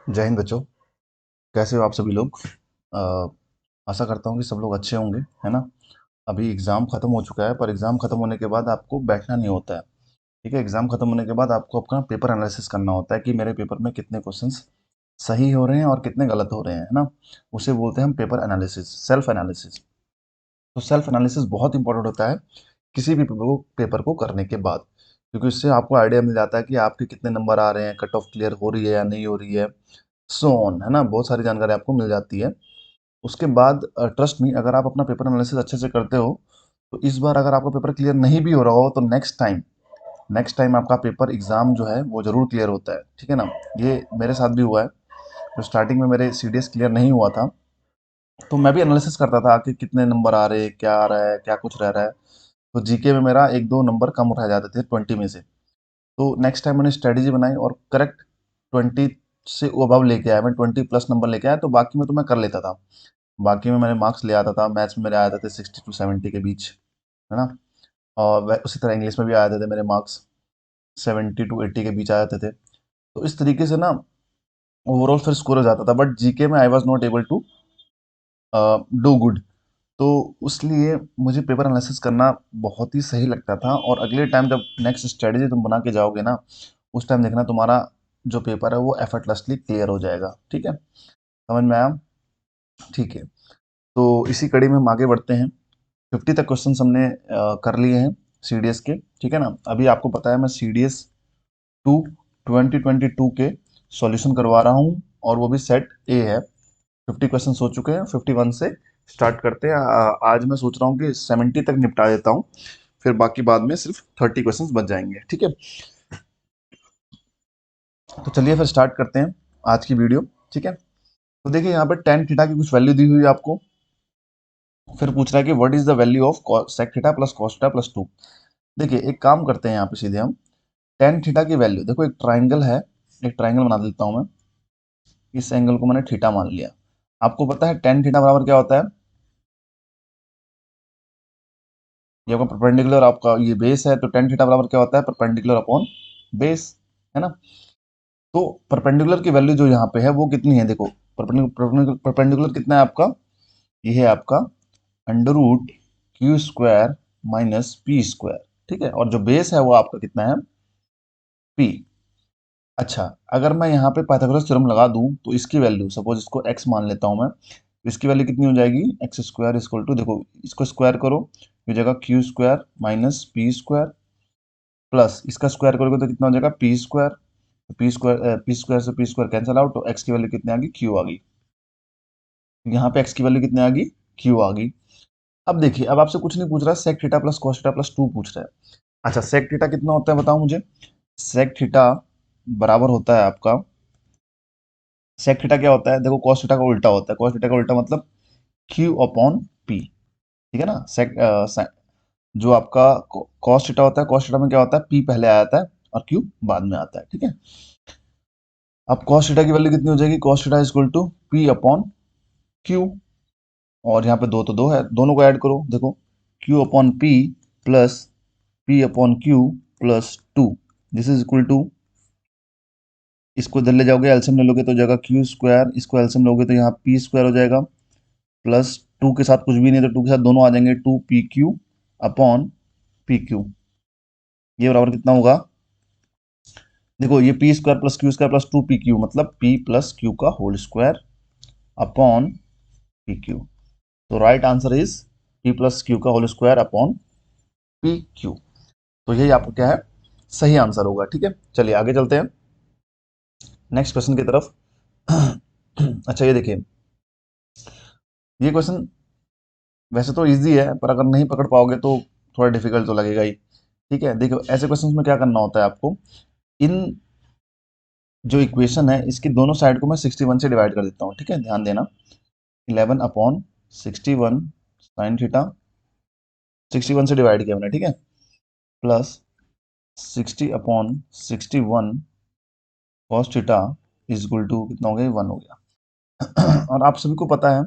जय हिंद बच्चों। कैसे हो आप सभी लोग? अ, आशा करता हूँ कि सब लोग अच्छे होंगे, है ना। अभी एग्ज़ाम ख़त्म हो चुका है, पर एग्ज़ाम ख़त्म होने के बाद आपको बैठना नहीं होता है। ठीक है, एग्ज़ाम ख़त्म होने के बाद आपको अपना पेपर एनालिसिस करना होता है कि मेरे पेपर में कितने क्वेश्चंस सही हो रहे हैं और कितने गलत हो रहे हैं, है ना। उसे बोलते हैं हम पेपर एनालिसिस, सेल्फ एनालिसिस। तो सेल्फ एनालिसिस बहुत इंपॉर्टेंट होता है किसी भी पेपर को करने के बाद, क्योंकि उससे आपको आइडिया मिल जाता है कि आपके कितने नंबर आ रहे हैं, कट ऑफ क्लियर हो रही है या नहीं हो रही है, सो ऑन, है ना। बहुत सारी जानकारी आपको मिल जाती है। उसके बाद ट्रस्ट मी, अगर आप अपना पेपर एनालिसिस अच्छे से करते हो तो इस बार अगर आपका पेपर क्लियर नहीं भी हो रहा हो तो नेक्स्ट टाइम आपका पेपर एग्जाम जो है वो जरूर क्लियर होता है, ठीक है ना। ये मेरे साथ भी हुआ है। तो स्टार्टिंग में मेरे सीडीएस क्लियर नहीं हुआ था, तो मैं भी एनालिसिस करता था कि कितने नंबर आ रहे हैं, क्या आ रहा है, क्या कुछ रह रहा है। तो जीके में मेरा एक दो नंबर कम उठाए जाते थे 20 में से। तो नेक्स्ट टाइम मैंने स्ट्रेटेजी बनाई और करेक्ट 20 से अबव लेके आया, मैं 20 प्लस नंबर लेके आया, तो बाकी में तो मैं कर लेता था। बाकी में मैंने मार्क्स ले आता था, मैथ्स में मेरे आए थे 60 to 70 के बीच, है ना। और उसी तरह इंग्लिश में भी आए थे मेरे मार्क्स 70 to 80 के बीच आ जाते थे। तो इस तरीके से ना ओवरऑल फिर स्कोर हो जाता था, बट जीके में I was not able to do good. तो उसलिए मुझे पेपर एनालिसिस करना बहुत ही सही लगता था, और अगले टाइम जब नेक्स्ट स्ट्रेटेजी तुम बना के जाओगे ना, उस टाइम देखना तुम्हारा जो पेपर है वो एफर्टलेसली क्लियर हो जाएगा, ठीक है। समझ में आया? ठीक है। तो इसी कड़ी में हम आगे बढ़ते हैं। 50 तक क्वेश्चन हमने कर लिए हैं सीडीएस के, ठीक है ना। अभी आपको पता है मैं सीडीएस 2 2022 के सॉल्यूशन करवा रहा हूँ, और वो भी सेट ए है। 50 क्वेश्चन हो चुके हैं, 51 से स्टार्ट करते हैं। आज मैं सोच रहा हूँ कि 70 तक निपटा देता हूँ, फिर बाकी बाद में सिर्फ 30 क्वेश्चन बच जाएंगे, ठीक है। तो चलिए फिर स्टार्ट करते हैं आज की वीडियो, ठीक है। तो देखिए यहाँ पे टेन थीटा की कुछ वैल्यू दी हुई है आपको। फिर पूछ रहा है कि what is the value of sec theta plus cos theta plus 2। देखिए एक काम करते हैं यहाँ पे सीधे हम टेन थीटा की वैल्यू, देखो एक ट्राइंगल है, एक ट्राइंगल बना देता हूँ मैं। इस एंगल को मैंने थीटा मान लिया। आपको पता है टेन थीटा बराबर क्या होता है? ये आपका परपेंडिकुलर, आपका ये बेस है, तो टेन थीटा बराबर क्या होता है? परपेंडिकुलर अपॉन बेस, है ना। तो परपेंडिकुलर की वैल्यू जो यहाँ पे है वो कितनी है? देखो परपेंडिकुलर कितना है आपका? ये है आपका under root Q square minus P square, ठीक है। और जो बेस है वो आपका कितना है? पी। अच्छा, अगर मैं यहाँ पे पाइथागोरस थ्योरम लगा दूं तो इसकी वैल्यू, सपोज इसको x मान लेता हूं मैं, तो इसकी वैल्यू कितनी हो जाएगी? एक्स स्क्वायर इक्वल टू, देखो इसको स्क्वायर करो, ये जगह Q square minus P square, plus इसका स्क्वायर करोगे तो कितना हो जाएगा? पी स्क्वायर से पी स्क्वायर कैंसिल आउट, तो एक्स की वैल्यू कितनी आ गई? क्यू आ गई। यहाँ पे एक्स की वैल्यू कितनी आ गई? क्यू आ गई। अब देखिए, अब आपसे कुछ नहीं पूछ रहा है, sec theta plus cos theta plus 2 पूछ रहा है। अच्छा, सेक थीटा कितना होता है बताओ मुझे? सेक थीटा बराबर होता है आपका, सेक थीटा क्या होता है? देखो कॉस थीटा का उल्टा होता है, कॉस थीटा का उल्टा मतलब क्यू अपॉन पी, ठीक है ना। जो आपका कॉस थीटा होता है, कॉस थीटा में क्या होता है? पी पहले आ जाता है और क्यू बाद में आता है, ठीक है। अब कॉस थीटा की वैल्यू कितनी हो जाएगी? Cos theta equal to P upon Q, और यहाँ पे दो तो दो है, दोनों को ऐड करो, देखो Q upon P plus P upon Q plus 2, this is equal to, इसको इधर ले जाओगे एल्सियम ले लोगे तो जगह क्यू स्क्वायर, इसको एल्सियम लोगे तो यहाँ पी स्क्वायर हो जाएगा, प्लस 2 के साथ कुछ भी नहीं तो 2 के साथ दोनों आ जाएंगे, 2 P Q upon P Q. ये बराबर कितना होगा? देखो ये P square plus Q square plus 2 P Q मतलब पी प्लस क्यू का whole square upon P Q. तो right answer is P plus Q का whole square upon P Q. तो यही आपका क्या है? सही आंसर होगा, ठीक है। चलिए आगे चलते हैं नेक्स्ट क्वेश्चन की तरफ। अच्छा ये देखिए, ये क्वेश्चन वैसे तो इजी है, पर अगर नहीं पकड़ पाओगे तो थोड़ा डिफिकल्ट तो लगेगा ही, ठीक है। देखो ऐसे क्वेश्चंस में क्या करना होता है आपको, इन जो इक्वेशन है इसकी दोनों साइड को मैं 61 से डिवाइड कर देता हूँ, ठीक है, ध्यान देना। 11/61 साइन थीटा, 61 से डिवाइड किया मैंने, ठीक है, plus 60/61 cos theta is equal to कितना हो गया? 1 हो गया। और आप सभी को पता है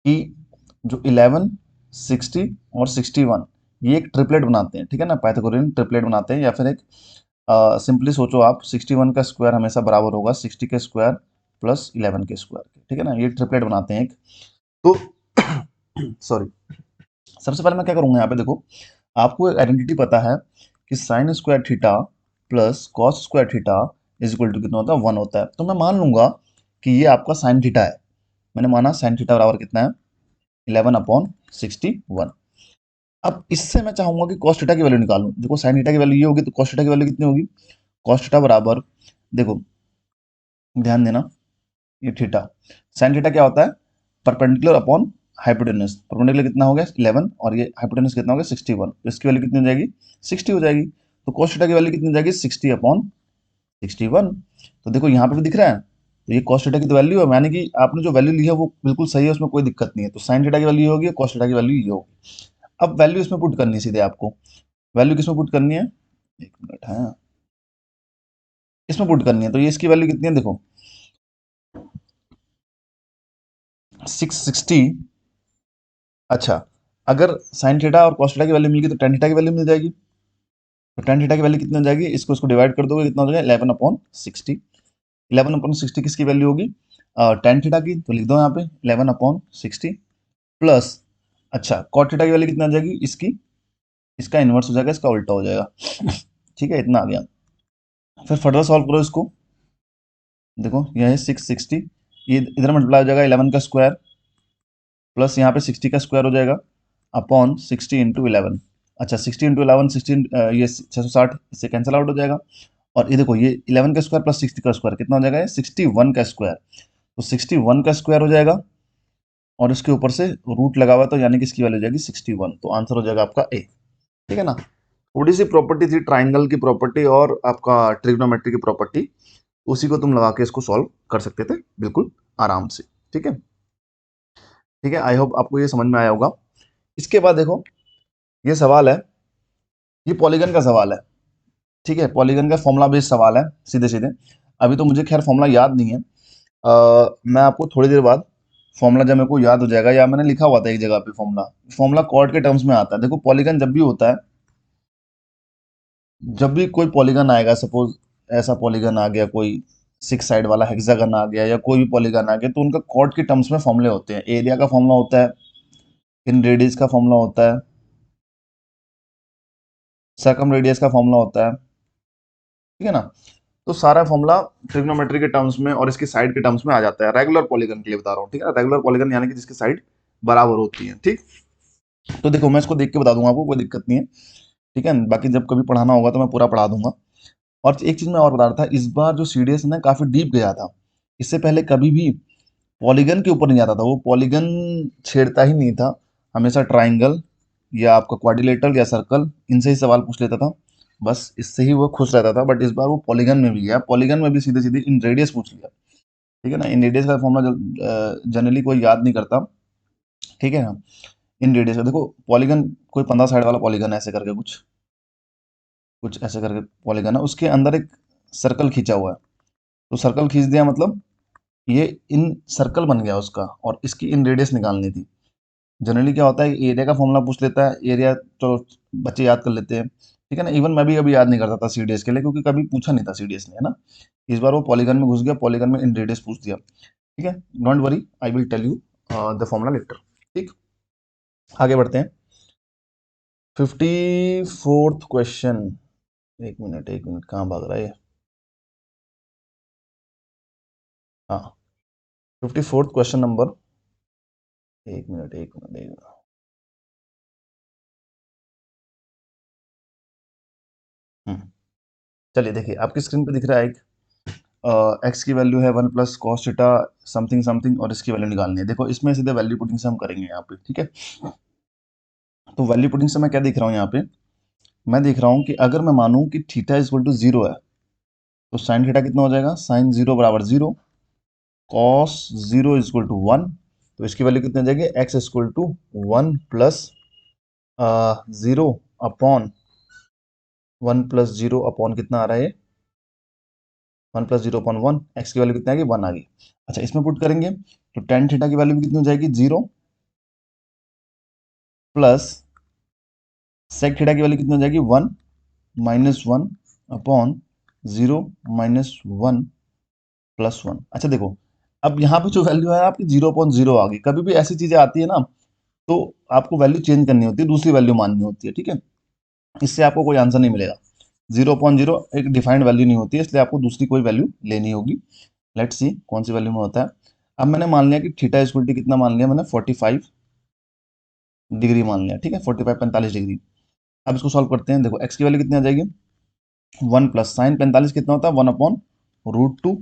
कि जो 11, 60 और 61 ये एक ट्रिपलेट बनाते हैं, ठीक है ना, पाइथागोरियन ट्रिपलेट बनाते हैं, या फिर एक सिंपली सोचो आप, 61 का स्क्वायर हमेशा बराबर होगा 60 के स्क्वायर प्लस 11 के स्क्वायर के, ठीक है ना। ये ट्रिपलेट बनाते हैं एक। तो सॉरी, सबसे पहले मैं क्या करूंगा यहाँ पे, देखो आपको एक आइडेंटिटी पता है कि sine square theta plus cos square theta is equal to कितना होता है, 1 होता है। तो मैं मान लूंगा कि ये आपका साइन थीटा है। मैंने माना साइन थीटा बराबर कितना है, 11/61। अब इससे मैं चाहूंगा कि कॉस थीटा की वैल्यू निकालूं। देखो साइन थीटा की वैल्यू ये होगी, तो कॉस थीटा की वैल्यू कितनी होगी, कॉस थीटा बराबर, देखो ध्यान देना, ये थीटा, साइन थीटा क्या होता है, परपेंडिकुलर अपॉन हाइपोटेनस। परपेंडिकुलर कितना हो गया 11 और ये हाइपोटेनस कितना हो गया 61, तो इसकी वैल्यू कितनी हो जाएगी 60 हो जाएगी। तो cos थीटा की वैल्यू कितनी हो जाएगी 60/61। तो देखो यहाँ पे भी दिख रहा है, तो ये cos थीटा की तो वैल्यू है, यानी कि आपने जो वैल्यू ली है वो बिल्कुल सही है, उसमें कोई दिक्कत नहीं है। तो साइन थीटा की वैल्यू होगी, cos थीटा की वैल्यू ये होगी। अब वैल्यू इसमें पुट करनी है सीधे आपको। वैल्यू किसमें पुट करनी है, एक मिनट है, इसमें पुट करनी है। तो ये इसकी वैल्यू कितनी है, देखो 660। अच्छा, अगर साइन थीटा और cos थीटा की वैल्यू मिल गई तो tan थीटा की वैल्यू मिल जाएगी। तो tan थीटा की वैल्यू कितनी हो जाएगी, इसको डिवाइड कर दोगे, कितना हो जाएगा 11/60। 11/60 किसकी वैल्यू होगी, tan थीटा की, तो लिख दो यहाँ पे 11/60 प्लस, अच्छा cot थीटा की वैल्यू कितना आ जाएगी इसकी, इसका इन्वर्स हो जाएगा, इसका उल्टा हो जाएगा। ठीक है, इतना आ गया। फिर फर्दर सॉल्व करो इसको, देखो यह है 660, ये इधर मल्टीप्लाई हो जाएगा 11 का स्क्वायर प्लस यहाँ पे 60 का स्क्वायर हो जाएगा अपॉन 60 × 11। अच्छा 60 × 11, 16, ये 660, इससे कैंसिल आउट हो जाएगा। और ये देखो, ये 11 का स्क्वायर प्लस 60 का स्क्वायर कितना हो जाएगा, ये 61 का स्क्वायर। तो 61 का स्क्वायर हो जाएगा और इसके ऊपर से रूट लगा हुआ है, तो यानी कि इसकी वैल्यू हो जाएगी 61। तो आंसर हो जाएगा आपका ए। ठीक है ना। थोड़ी सी प्रॉपर्टी थी ट्राइंगल की प्रॉपर्टी और आपका ट्रिग्नोमेट्री की प्रॉपर्टी, उसी को तुम लगा के इसको सॉल्व कर सकते थे बिल्कुल आराम से। ठीक है, ठीक है, आई होप आपको ये समझ में आया होगा। इसके बाद देखो, ये सवाल है, ये पॉलीगन का सवाल है। ठीक है, पॉलीगन का फॉर्मूला बेस्ड सवाल है सीधे सीधे। अभी तो मुझे खैर फॉर्मूला याद नहीं है, मैं आपको थोड़ी देर बाद फॉर्मूला जब मेरे को याद हो जाएगा, या मैंने लिखा हुआ था एक जगह पे फॉर्मूला, फॉर्मूला कॉर्ड के टर्म्स में आता है। देखो पॉलीगन जब भी होता है, जब भी कोई पॉलीगन आएगा, सपोज ऐसा पॉलीगन आ गया, कोई 6 साइड वाला हेक्सागन आ गया, या कोई भी पॉलीगन आ गया, तो उनका कॉर्ड के टर्म्स में फॉर्मूले होते हैं। एरिया का फॉर्मूला होता है, इन रेडियस का फॉर्मूला होता है, सर्कम रेडियस का फॉर्मूला होता है। ठीक है ना। तो सारा फॉर्मूला ट्रिग्नोमेट्री के टर्म्स में और इसकी साइड के टर्म्स में आ जाता है, रेगुलर पॉलीगन के लिए बता रहा हूँ। ठीक है, रेगुलर पॉलीगन यानी कि जिसकी साइड बराबर होती है। ठीक, तो देखो मैं इसको देख के बता दूंगा आपको, कोई दिक्कत नहीं है। ठीक है, बाकी जब कभी पढ़ाना होगा तो मैं पूरा पढ़ा दूंगा। और एक चीज मैं और बता रहा था, इस बार जो सीडीएस ना काफी डीप गया था। इससे पहले कभी भी पॉलीगन के ऊपर नहीं आता था, वो पॉलीगन छेड़ता ही नहीं था। हमेशा ट्राइंगल या आपका क्वाड्रिलेटरल या सर्कल, इनसे ही सवाल पूछ लेता था, बस इससे ही वो खुश रहता था। बट इस बार वो पॉलीगन में भी गया, पॉलीगन में भी सीधे सीधे इन रेडियस पूछ लिया। ठीक है ना, इन रेडियस का फॉर्मूला जनरली कोई याद नहीं करता। ठीक है ना, इन रेडियस का देखो, पॉलीगन कोई 15 साइड वाला पॉलीगन है, ऐसे करके कुछ कुछ ऐसे करके पॉलीगन है, उसके अंदर एक सर्कल खींचा हुआ है। तो सर्कल खींच दिया मतलब ये इन सर्कल बन गया उसका, और इसकी इन रेडियस निकालनी थी। जनरली क्या होता है, एरिया का फॉर्मूला पूछ लेता है, एरिया तो बच्चे याद कर लेते हैं। ठीक है ना, इवन मैं भी कभी याद नहीं करता था सीडीएस के लिए, क्योंकि कभी पूछा नहीं था सीडीएस ने, है ना। इस बार वो पॉलीगन में घुस गया, पॉलीगन में इन रेडियस पूछ दिया। ठीक है, don't worry, I will tell you the formula later. ठीक, आगे बढ़ते हैं। 54th क्वेश्चन, एक मिनट कहाँ भाग रहा है ये, हाँ 54th क्वेश्चन नंबर, एक मिनट। हम्म, चलिए देखिए आपकी स्क्रीन पे दिख रहा है एक, एक्स की वैल्यू है 1 + cos थीटा समथिंग समथिंग, और इसकी वैल्यू निकालनी है। देखो इसमें सीधे वैल्यू पुटिंग से हम करेंगे यहाँ पे। ठीक है, तो वैल्यू पुटिंग से मैं क्या देख रहा हूँ यहाँ पे, मैं देख रहा हूँ कि अगर मैं मानूँ कि थीटा इज इक्वल टू 0 है, तो साइन थीटा कितना हो जाएगा, साइन 0 बराबर 0, कॉस 0 इज इक्वल टू 1। तो इसकी वैल्यू कितनी हो जाएगी, X is equal to 1 plus 0 upon कितना आ रहा है, 1 + 0/1, एक्स की वैल्यू कितनी आ गई, 1 आ गई। अच्छा इसमें पुट करेंगे तो टेन थीटा की वैल्यू भी कितनी हो जाएगी, 0 प्लस सेक थीटा की वैल्यू कितनी हो जाएगी, 1 - 1 अपॉन 0 माइनस 1 प्लस 1। अच्छा देखो, अब यहाँ पे जो वैल्यू है आपकी 0.0 आ गई। कभी भी ऐसी चीजें आती है ना, तो आपको वैल्यू चेंज करनी होती है, दूसरी वैल्यू माननी होती है, ठीक है। इससे आपको कोई आंसर नहीं मिलेगा। 0.0 एक डिफाइंड वैल्यू नहीं होती है, इसलिए आपको दूसरी कोई वैल्यू लेनी होगी। लेट्स सी कौन सी वैल्यू में होता है। अब मैंने मान लिया कि थीटा इक्वल टू कितना मान लिया मैंने, 45 डिग्री मान लिया, ठीक है, 45 45 डिग्री। अब इसको सॉल्व करते हैं। देखो एक्स की वैल्यू कितनी आ जाएगी, 1 प्लस साइन 45 कितना होता है, 1/√2।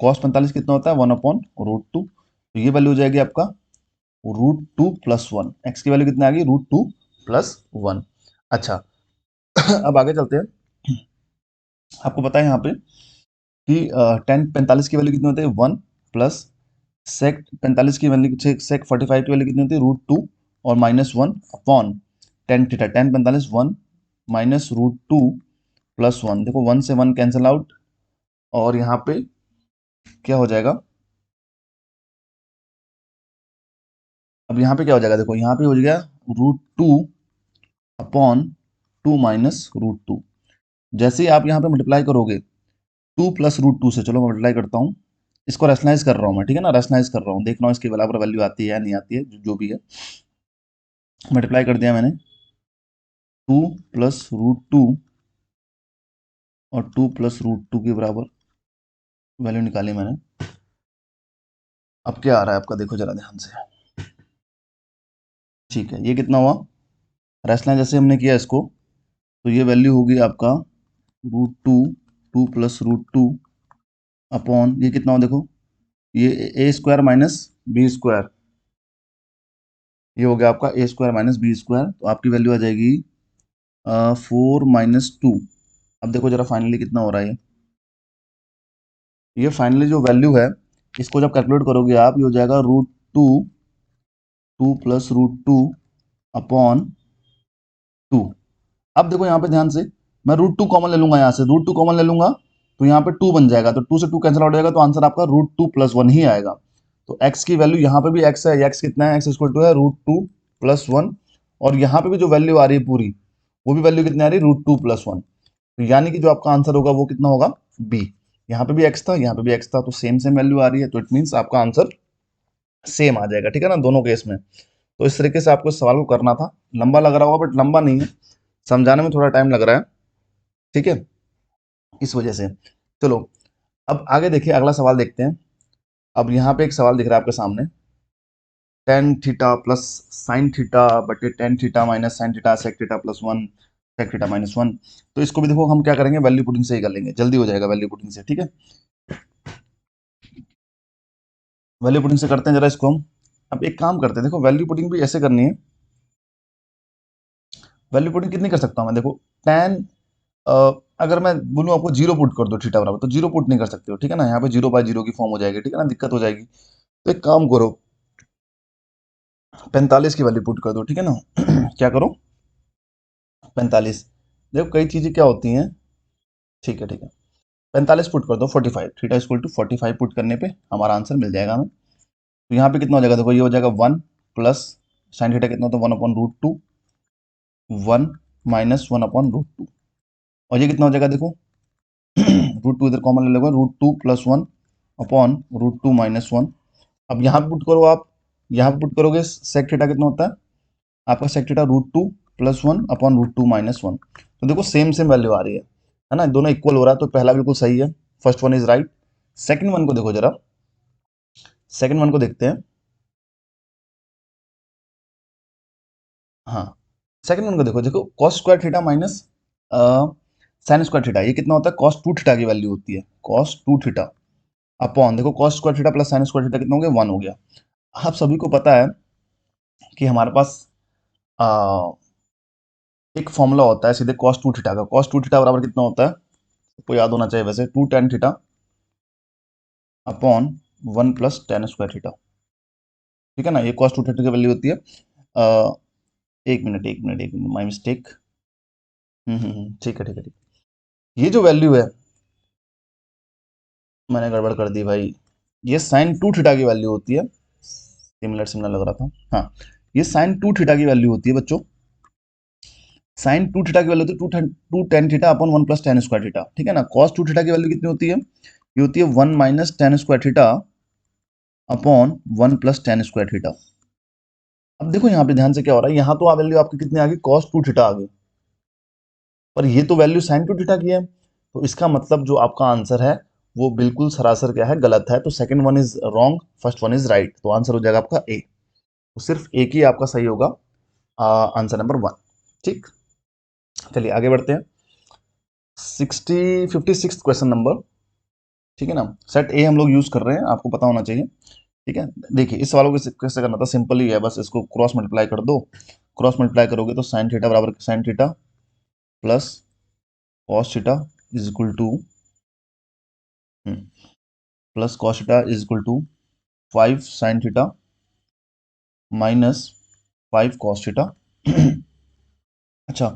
कॉस 45 कितना होता है, 1/√2। तो ये वैल्यू हो जाएगी आपका √2 + 1। एक्स की वैल्यू कितनी आ गई, √2 + 1। अच्छा अब आगे चलते हैं। आपको पता है यहाँ पे कि टेन 45 की वैल्यू कितनी होती है, 1 प्लस सेक 45 की वैल्यू, सेक 45 की वैल्यू कितनी होती है, √2 और -1 upon tan theta. Ten 45 1 minus √2 + 1। देखो 1 से 1 कैंसिल आउट, और यहाँ पे क्या हो जाएगा, अब यहाँ पे क्या हो जाएगा, देखो यहाँ पे हो गया √2/2 माइनस √2। जैसे ही आप यहाँ पे मल्टीप्लाई करोगे 2 + √2 से, चलो मल्टीप्लाई करता हूँ, इसको रैशनलाइज कर रहा हूँ मैं, ठीक है ना, रैशनलाइज कर रहा हूँ, देख रहा हूँ इसके बराबर वैल्यू आती है या नहीं आती है, जो भी है। मल्टीप्लाई कर दिया मैंने, 2 + √2 और 2 + √2 के बराबर वैल्यू निकाली मैंने। अब क्या आ रहा है आपका, देखो जरा ध्यान से, ठीक है, ये कितना हुआ, रैशनलाइज जैसे हमने किया इसको, तो ये वैल्यू होगी आपका √2, 2 + √2 अपॉन ये कितना हो, देखो ये a² माइनस b², ये हो गया आपका a² माइनस b²। तो आपकी वैल्यू आ जाएगी 4 - 2। अब देखो जरा फाइनली कितना हो रहा है ये फाइनली जो वैल्यू है, इसको जब कैलकुलेट करोगे आप, ये हो जाएगा √2, 2 + √2 अपॉन 2। अब देखो यहाँ पे ध्यान से, मैं √2 कॉमन ले लूंगा, यहाँ से √2 कॉमन ले लूंगा, तो यहाँ पे 2 बन जाएगा, तो 2 से 2 कैंसिल आउट हो जाएगा, तो आंसर आपका √2 + 1 ही आएगा। तो x की वैल्यू यहाँ पे भी x है, x कितना है, x इक्वल टू है √2 + 1, और यहाँ पे भी जो वैल्यू आ रही है पूरी, वो भी वैल्यू कितनी आ रही है, √2 + 1। तो यानी कि जो आपका आंसर होगा वो कितना होगा, बी। यहाँ पे भी x था, यहाँ पे भी x था, तो सेम सेम वैल्यू आ रही है, तो इट मीन्स आपका आंसर सेम आ जाएगा, ठीक है ना, दोनों केस में। तो इस तरीके से आपको इस सवाल को करना था। लंबा लग रहा होगा, बट लंबा नहीं है, समझाने में थोड़ा टाइम लग रहा है, ठीक है, इस वजह से। चलो अब आगे देखिए, अगला सवाल देखते हैं। अब यहाँ पे एक सवाल दिख रहा है आपके सामने, tan theta plus sine theta बटे tan theta minus sine theta sec theta +1 sec theta -1। तो इसको भी देखो हम क्या करेंगे, वैल्यू पुटिंग से ही कर लेंगे, जल्दी हो जाएगा वैल्यू पुटिंग से, ठीक है। वैल्यू पुटिंग से करते हैं जरा इसको हम। अब एक काम करते हैं, देखो वैल्यू पुटिंग भी ऐसे करनी है। वैल्यू पुटिंग कितनी कर सकता हूँ मैं, देखो टेन, अगर मैं बोलूँ आपको 0 पुट कर दो थीटा बराबर, तो 0 पुट नहीं कर सकते हो, ठीक है ना, यहाँ पे 0/0 की फॉर्म हो जाएगी, ठीक है ना, दिक्कत हो जाएगी। तो एक काम करो, 45 की वैल्यू पुट कर दो, ठीक है ना क्या करो, 45। देखो कई चीजें क्या होती हैं, ठीक है ठीक है, 45 पुट कर दो, 45 थीटा इक्वल टू 45 पुट करने पे हमारा आंसर मिल जाएगा हमें। तो यहाँ पे कितना हो जाएगा, देखो ये हो जाएगा 1 प्लस साइन थीटा कितना होता है, 1/√2, 1 माइनस 1/√2, और ये कितना हो जाएगा, देखो √2 इधर कॉमन ले लोगे, √2 + 1 अपॉन √2 - 1। अब यहाँ पे पुट करो आप, यहाँ पे पुट करोगे सेक थीटा कितना होता है आपका, सेक थीटा √2 + 1 अपॉन √2 - 1। तो देखो सेम सेम वैल्यू आ रही है ना, दोनों इक्वल हो रहा है, तो पहला बिल्कुल सही है, first one is right. Second one को देखो जरा, सेकंड वन को देखते हैं। हाँ, सेकंड वन को देखो, देखो cos square theta minus sign square theta, ये कितना होता है, कॉस 2 थीटा की वैल्यू होती है, कॉस 2 थीटा अपॉन, देखो cos square theta plus sign square theta कितना हो गया, 1 हो गया। आप सभी को पता है कि हमारे पास आ, एक फॉर्मूला होता है सीधे कॉस 2 थीटा का, कॉस 2 थीटा बराबर कितना होता है, आपको याद होना चाहिए वैसे, 2 tan theta upon 1 + tan square theta, ठीक है ना, ये कॉस 2 थीटा की वैल्यू होती है। आ, एक मिनट माई मिस्टेक। ठीक है ठीक है ठीक है। ये जो वैल्यू है, मैंने गड़बड़ कर दी भाई, ये साइन 2 थीटा की वैल्यू होती है, सिमिलर सिमिलर लग रहा था, हाँ, ये साइन 2 थीटा की वैल्यू होती है बच्चों। साइन टू थीटा की वैल्यू होती है two tan theta upon one plus tan square theta, ठीक है ना। कॉस टू थीटा की वैल्यू कितनी होती है, ये होती है one minus tan square theta upon one plus tan square theta. अब देखो यहाँ पे ध्यान से क्या हो रहा है, यहाँ तो वैल्यू आपकी कितनी आ गई, कॉस टू थीटा आ गई, पर ये तो वैल्यू साइन टू थीटा की है, तो इसका मतलब जो आपका आंसर है वो बिल्कुल सरासर क्या है, गलत है। तो second one is wrong, first one is right, तो आंसर हो जाएगा आपका ए। तो सिर्फ एक ही आपका सही होगा, आंसर नंबर वन। ठीक, चलिए आगे बढ़ते हैं। 56 क्वेश्चन नंबर, ठीक है ना। सेट ए हम लोग यूज कर रहे हैं, आपको पता होना चाहिए, ठीक है। देखिए इस सवालों को कैसे करना था, सिंपल ही है, बस इसको क्रॉस मल्टीप्लाई कर दो। क्रॉस मल्टीप्लाई करोगे तो साइन थीटा बराबर sine theta plus cos theta is equal to plus cos theta is equal to 5 sine theta minus 5 cos theta. अच्छा,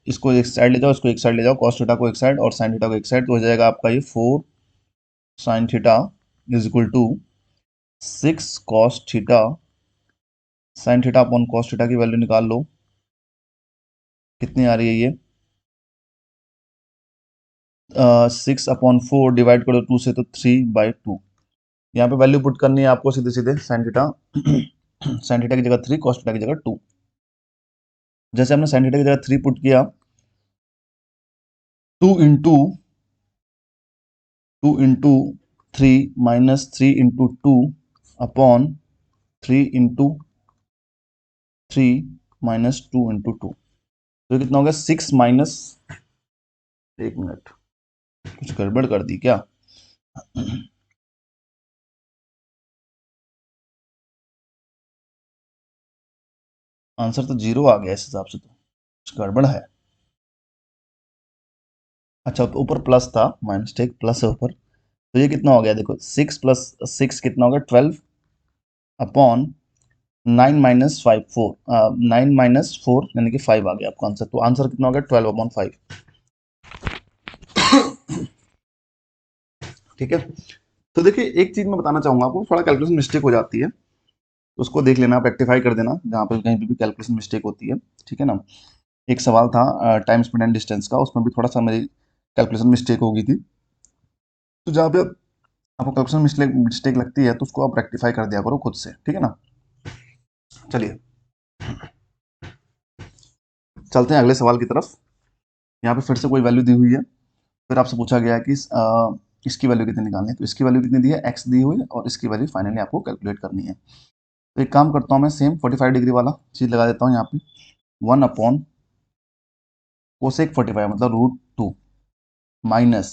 इसको एक साइड ले जाओ, इसको एक साइड ले जाओ, कॉस थीटा को एक साइड और साइन थीटा को एक साइड, तो हो जाएगा आपका ये 4 sine theta is equal to 6 cos theta. Sine theta upon cos theta की वैल्यू निकाल लो, कितनी आ रही है ये, 6/4 डिवाइड करो 2 से तो 3/2। यहाँ पे वैल्यू पुट करनी है आपको सीधे सीधे, साइन थीटा साइन थीटा की जगह 3, कॉस थीटा की जगह 2। जैसे हमने साइन थीटा की जगह 3 पुट किया, 2 into 3 minus 3 into 2 upon 3 into 3 minus 2 into 2, तो कितना हो गया 6 माइनस, एक मिनट कुछ गड़बड़ कर दी क्या, आंसर तो जीरो आ गया इस हिसाब से, तो कुछ गड़बड़ है। अच्छा, तो ऊपर प्लस था, माइनस टेक प्लस है ऊपर, तो ये कितना हो गया, देखो 6 प्लस 6 कितना हो गया 12 अपॉन 9 माइनस 5 4, 9 माइनस 4 यानी कि 5 आ गया आपका आंसर, तो आंसर कितना हो गया 12/5। ठीक है, तो देखिए एक चीज मैं बताना चाहूंगा आपको, थोड़ा कैलकुलेशन मिस्टेक हो जाती है, तो उसको देख लेना, आप रेक्टिफाई कर देना जहाँ पे कहीं भी कैलकुलेशन मिस्टेक होती है, ठीक है ना। एक सवाल था टाइम स्पीड एंड डिस्टेंस का, उसमें भी थोड़ा सा मेरी कैलकुलेशन मिस्टेक हो गई थी, तो जहाँ पे आपको कैलकुलेशन मिस्टेक मिस्टेक लगती है तो उसको आप रेक्टिफाई कर दिया करो खुद से, ठीक है ना। चलिए चलते हैं अगले सवाल की तरफ। यहाँ पे फिर से कोई वैल्यू दी हुई है, फिर आपसे पूछा गया है कि इसकी वैल्यू कितनी निकालनी है, तो इसकी वैल्यू कितनी दी है, एक्स दी हुई है, और इसकी वैल्यू फाइनली आपको कैलकुलेट करनी है। तो एक काम करता हूँ मैं, सेम 45 डिग्री वाला चीज़ लगा देता हूँ यहाँ पे, 1/, कोसेक 45 मतलब √2 माइनस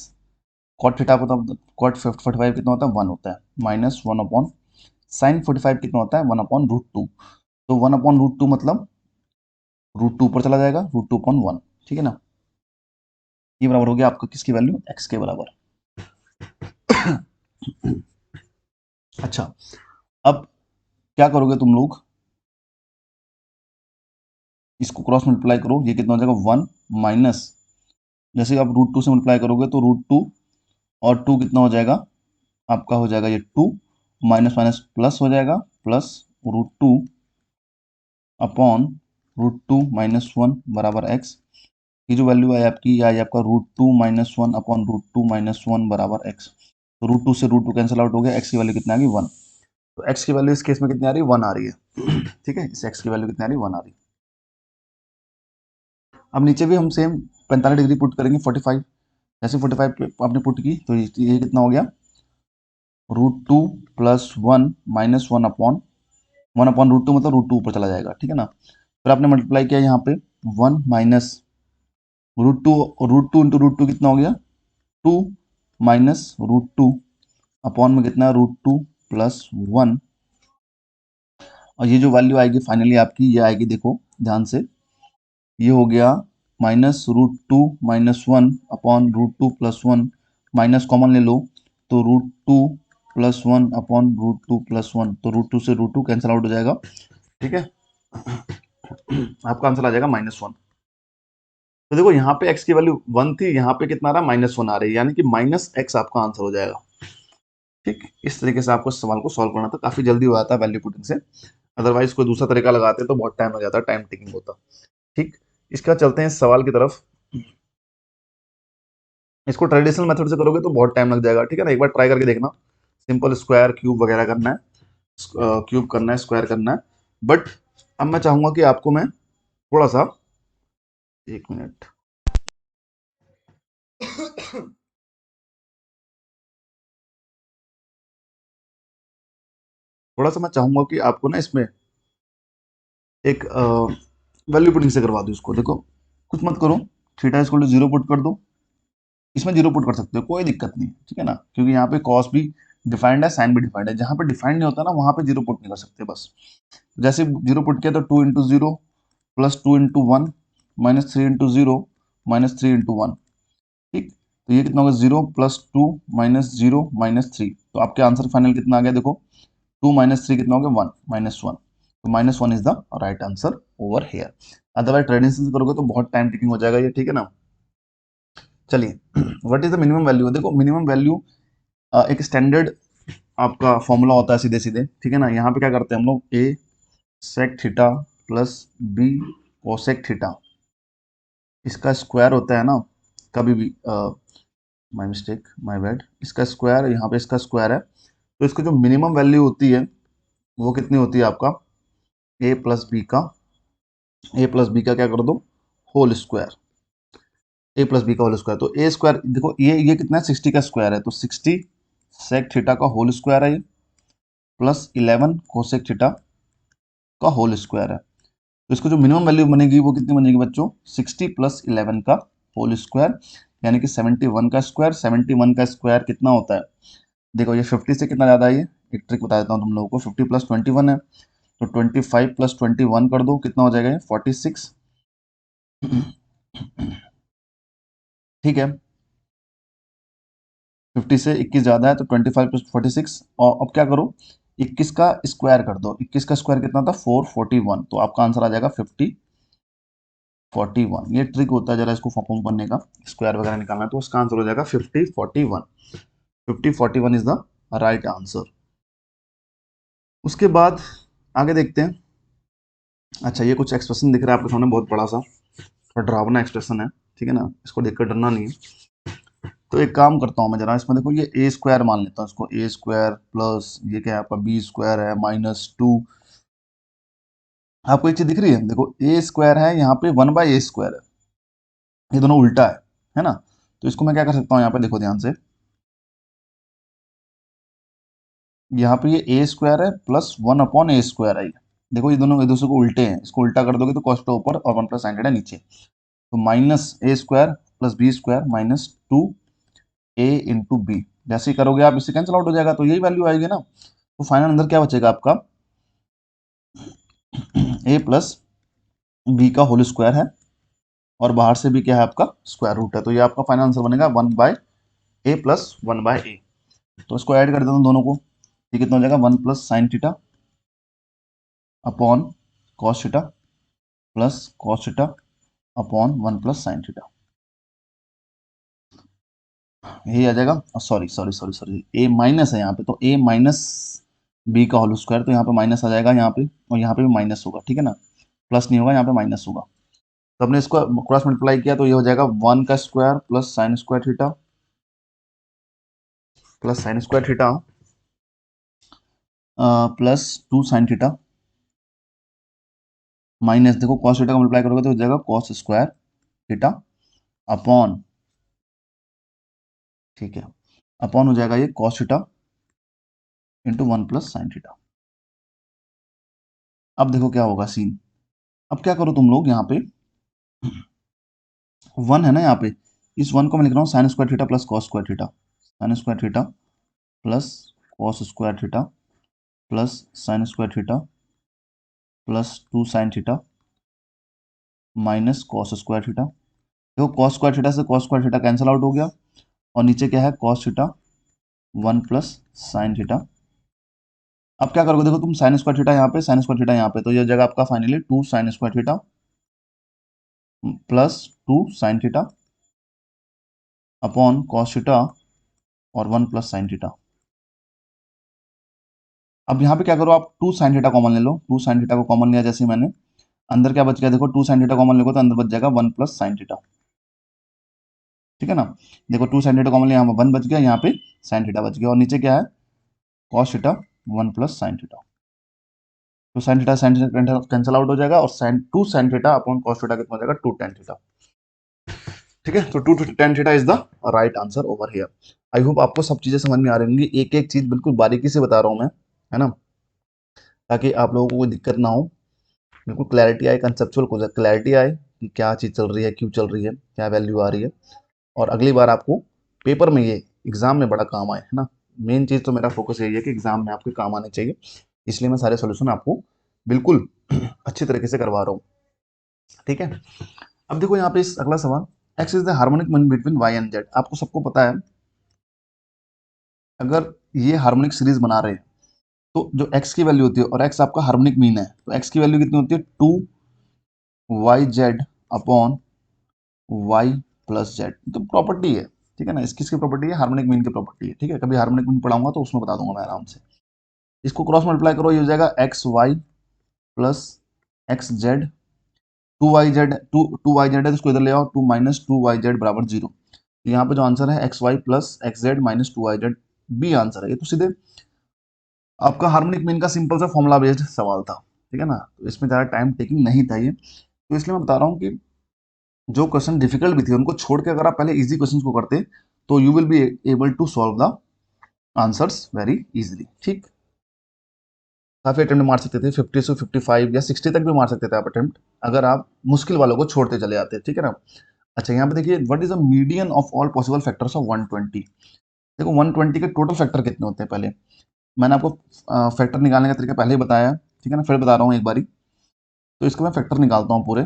कॉट थीटा को, तो कॉट 45 कितना होता है 1 होता है, माइनस 1/, साइन 45 कितना होता है 1/√2, तो 1/√2 मतलब √2 ऊपर चला जाएगा, √2/1, ठीक है ना। ये बराबर हो गया आपका किसकी वैल्यू, एक्स के बराबर। अच्छा, अब क्या करोगे तुम लोग, इसको क्रॉस मल्टीप्लाई करो, ये कितना हो जाएगा 1 माइनस, जैसे आप √2 से मल्टीप्लाई करोगे तो √2 और 2 कितना हो जाएगा आपका, हो जाएगा ये 2 माइनस माइनस प्लस हो जाएगा, प्लस √2 अपॉन √2 - 1 बराबर एक्स। ये जो वैल्यू है आपकी, ये आई आपका √2 - 1 अपॉन √2 - 1 बराबर एक्स। तो √2 से √2 कैंसिल आउट हो गया, एक्स की वैल्यू कितना आ गई 1। तो एक्स की वैल्यू इस केस में कितनी आ रही है 1 आ रही है, ठीक है, इस एक्स की वैल्यू कितनी आ रही है 1 आ रही है। अब नीचे भी हम सेम 45 डिग्री पुट करेंगे, 45, जैसे 45 पे आपने पुट की तो ये कितना हो गया, √2 + 1 - 1/√2 मतलब √2 ऊपर चला जाएगा, ठीक है ना। फिर आपने मल्टीप्लाई किया यहाँ पे 1 माइनस √2, √2 इंटू √2 कितना हो गया 2 माइनस √2 अपॉन में कितना √2 + 1, और ये जो वैल्यू आएगी फाइनली आपकी, ये आएगी देखो ध्यान से, ये हो गया -√2 - 1 अपॉन √2 + 1, माइनस कॉमन ले लो तो √2 + 1 अपॉन √2 + 1, तो √2 से √2 कैंसिल आउट हो जाएगा, ठीक है। आपका आंसर आ जाएगा -1। तो देखो यहाँ पे x की वैल्यू 1 थी, यहाँ पे कितना आ रहा है -1 आ रही है, यानी कि -x आपका आंसर हो जाएगा। ठीक, इस तरीके से आपको इस सवाल को सॉल्व करना था, काफी जल्दी हो जाता है वैल्यू पुटिंग से, अदरवाइज कोई दूसरा तरीका लगाते तो बहुत टाइम लग जाता, टाइम टेकिंग होता। ठीक, इसका चलते हैं इस सवाल की तरफ। इसको ट्रेडिशनल मेथड से करोगे तो बहुत टाइम लग जाएगा, ठीक है ना। एक बार ट्राई करके देखना, सिंपल स्क्वायर क्यूब वगैरह करना है, क्यूब करना है, स्क्वायर करना है। बट अब मैं चाहूंगा कि आपको मैं थोड़ा सा, एक मिनट, थोड़ा सा मैं चाहूंगा कि आपको ना इसमें एक वैल्यू पुटिंग से करवा दूं इसको। देखो, कुछ मत करो, थीटा इक्वल टू 0 पुट कर दो। इसमें 0 पुट कर सकते हो, कोई दिक्कत नहीं, ठीक है ना, क्योंकि यहाँ पे कॉस भी डिफाइंड है, साइन भी डिफाइंड है। जहां पे डिफाइंड नहीं होता ना, वहां पे 0 पुट नहीं कर सकते बस। जैसे 0 पुट किया तो 2 into 0 plus 2 into 1 minus 3 into 0 minus 3 into 1। ठीक, तो ये कितना होगा, 0 प्लस 2 माइनस 0 माइनस 3। तो आपके आंसर फाइनल कितना आ गया, देखो 2 माइनस 3 कितना हो गया, 1 - 1। तो -1 is the right answer over here. Otherwise tradition से करोगे तो बहुत टाइम टेकिंग हो जाएगा ये, ठीक है ना। चलिए, what is the minimum value. देखो मिनिमम वैल्यू एक स्टैंडर्ड आपका फॉर्मूला होता है सीधे सीधे, ठीक है ना। यहाँ पे क्या करते हैं हम लोग, A sec theta plus B cosec theta, इसका स्क्वायर होता है ना, कभी भी माय मिस्टेक, माय बैड, इसका स्क्वायर, यहाँ पे इसका स्क्वायर है। तो इसका जो मिनिमम वैल्यू होती है वो कितनी होती है आपका, ए प्लस बी का, ए प्लस बी का क्या कर दो, होल स्क्वायर। ए प्लस बी का होल स्क्वायर, तो ए स्क्वायर, देखो ये कितना है, 60 का स्क्वायर है, तो 60 सेक थीटा का होल स्क्वायर है ये, प्लस 11 कोसेक थीटा का होल स्क्वायर है। तो इसको जो मिनिमम वैल्यू बनेगी वो कितनी बनेगी बच्चों, 60 प्लस 11 का होल स्क्वायर, यानी कि 71 का स्क्वायर। 71 का स्क्वायर कितना होता है, देखो ये 50 से कितना ज़्यादा है, ये एक ट्रिक बता देता हूँ तुम लोगों को। 50 प्लस 21 है, तो 25 प्लस 21 कर दो, कितना हो जाएगा ये 46। ठीक है, 50 से 21 ज़्यादा है, तो 25 प्लस 46। और अब क्या करो, 21 का स्क्वायर कर दो। 21 का स्क्वायर कितना था, 441। तो आपका आंसर आ जाएगा 5041। ये ट्रिक होता है जरा इसको परफॉर्म करने का, स्क्वायर वगैरह निकालना है, तो उसका आंसर हो जाएगा 5041। 5041 इज द राइट आंसर। उसके बाद आगे देखते हैं। अच्छा, ये कुछ एक्सप्रेशन दिख रहा है आपके सामने, बहुत बड़ा सा, थोड़ा डरावना एक्सप्रेशन है, ठीक है ना, इसको देखकर डरना नहीं है। तो एक काम करता हूँ मैं जरा, इसमें देखो ये ए स्क्वायर मान लेता हूँ इसको, ए स्क्वायर प्लस ये क्या है आपका बी स्क्वायर है -2। आपको एक चीज दिख रही है, देखो ए स्क्वायर है, यहाँ पे 1/a² है, ये दोनों उल्टा है ना। तो इसको मैं क्या कर सकता हूँ, यहाँ पे देखो ध्यान से, यहाँ पे ये ए स्क्वायर है प्लस 1/a² है। देखो ये दोनों एक दूसरे को उल्टे हैं, इसको उल्टा कर दोगे तो कॉस ऊपर और 1 प्लस साइन नीचे। तो -a² प्लस b² -2a/b, जैसे ही करोगे आप इससे कैंसिल आउट हो जाएगा, तो यही वैल्यू आएगी ना। तो फाइनल अंदर क्या बचेगा आपका, a प्लस बी का होल स्क्वायर है, और बाहर से भी क्या है आपका स्क्वायर रूट है। तो ये आपका फाइनल आंसर बनेगा 1/a प्लस 1/a। तो इसको ऐड कर देता हूँ दोनों को, ये कितना हो जाएगा, 1 plus sine theta upon cos theta plus cos theta upon 1 plus sine theta, यही आ जाएगा। सॉरी सॉरी सॉरी सॉरी, ए माइनस है यहाँ पे, तो ए माइनस बी का होल स्क्वायर, तो यहाँ पे माइनस आ जाएगा यहाँ पे, और यहाँ पे भी माइनस होगा, ठीक है ना, प्लस नहीं होगा, यहाँ पे माइनस होगा। तो हमने इसको क्रॉस मल्टीप्लाई किया, तो ये हो जाएगा 1 का square plus sign square theta plus sign square theta plus 2 sign theta minus, देखो कॉस थीटा का मल्टीप्लाई करोगे तो हो जाएगा कॉस स्क्वायर थीटा अपॉन, ठीक है, अपॉन हो जाएगा ये cos theta into 1 plus sine theta. अब देखो क्या होगा सीन, अब क्या करो तुम लोग, यहाँ पे 1 है ना यहाँ पे, इस 1 को मैं लिख रहा हूँ sign square theta plus cos square theta, sign square theta plus cos square theta plus sign square theta plus 2 sign theta minus cos square theta. देखो कॉस स्क्वायर थीटा से cos square theta cancel out हो गया, और नीचे क्या है cos theta 1 plus sine theta. अब क्या करोगे, देखो तुम साइन स्क्वायर थीटा यहाँ पे, साइन स्क्वायर थीटा यहाँ पे, तो ये जगह आपका finally 2 sign square theta plus 2 sign theta upon cos theta और 1 प्लस साइन थीटा। अब यहाँ पे क्या करो आप, 2 साइन थीटा कॉमन ले लो, 2 साइन थीटा को कॉमन लिया जैसे मैंने। अंदर क्या बच गया देखो, 2 sin थीटा कॉमन लेगो तो अंदर बच जाएगा 1 प्लस sin थीटा, ठीक है ना। देखो 2 sin थीटा कॉमन ले, यहाँ 1 बच गया, यहाँ पे sin थीटा बच गया, और नीचे क्या है cos theta 1 plus sin theta. तो sin थीटा कैंसिल आउट हो जाएगा, और sin theta upon cos theta कितना हो जाएगा 2 tan थीटा, ठीक है। तो 2 tan theta is the right answer over here. I hope आपको सब चीजें समझ में आ रही होंगी, एक एक चीज बिल्कुल बारीकी से बता रहा हूँ मैं, है ना, ताकि आप लोगों को कोई दिक्कत ना हो, बिल्कुल क्लैरिटी आए, कंसेप्चुअल क्लैरिटी आए कि क्या चीज़ चल रही है, क्यों चल रही है, क्या वैल्यू आ रही है, और अगली बार आपको पेपर में ये एग्जाम में बड़ा काम आए, है ना। मेन चीज़ तो मेरा फोकस यही है कि एग्जाम में आपके काम आने चाहिए, इसलिए मैं सारे सोल्यूशन आपको बिल्कुल अच्छी तरीके से करवा रहा हूँ, ठीक है। अब देखो यहाँ पे इस अगला सवाल, x is the harmonic mean between y and z. आपको सबको पता है, अगर ये हार्मोनिक सीरीज बना रहे हैं तो जो एक्स की वैल्यू होती है, और एक्स आपका हार्मोनिक मीन है, तो एक्स की वैल्यू कितनी होती है 2 YZ upon y plus z, तो प्रॉपर्टी है, ठीक है ना। इसकी किसकी प्रॉपर्टी है, हार्मोनिक मीन की प्रॉपर्टी है, ठीक है। कभी हार्मोनिक मीन पढ़ाऊंगा तो उसमें बता दूंगा मैं आराम से। इसको क्रॉस मल्टीप्लाई करो, ये हो जाएगा x y plus x z, 2 YZ, two y z है तो इसको इधर ले आओ, 2 - 2 YZ बराबर 0। यहाँ पे जो आंसर है x y plus x z minus 2 YZ, b answer है। ये तो सीधे आपका हार्मोनिक मीन का सिंपल सा फॉर्मुला बेस्ड सवाल था, ठीक है ना। तो इसमें ज़्यादा टाइम टेकिंग नहीं था ये, तो इसलिए मैं बता रहा हूँ कि जो क्वेश्चन डिफिकल्ट भी थे उनको छोड़ के अगर आप पहले इजी क्वेश्चंस को करते तो you will be able to solve the answers very easily, ठीक। काफी अटेम्प्ट मार सकते थे, 50 से 55 या 60 तक भी मार सकते थे आप अटेम्प्ट, अगर आप मुश्किल वालों को छोड़ते चले जाते, ठीक है ना। अच्छा यहाँ पे देखिए, what is the median of all possible factors of 120। देखो 120 के टोटल फैक्टर कितने होते हैं, पहले मैंने आपको फैक्टर निकालने का तरीका पहले ही बताया है, ठीक है ना, फिर बता रहा हूँ एक बारी। तो इसको मैं फैक्टर निकालता हूँ पूरे,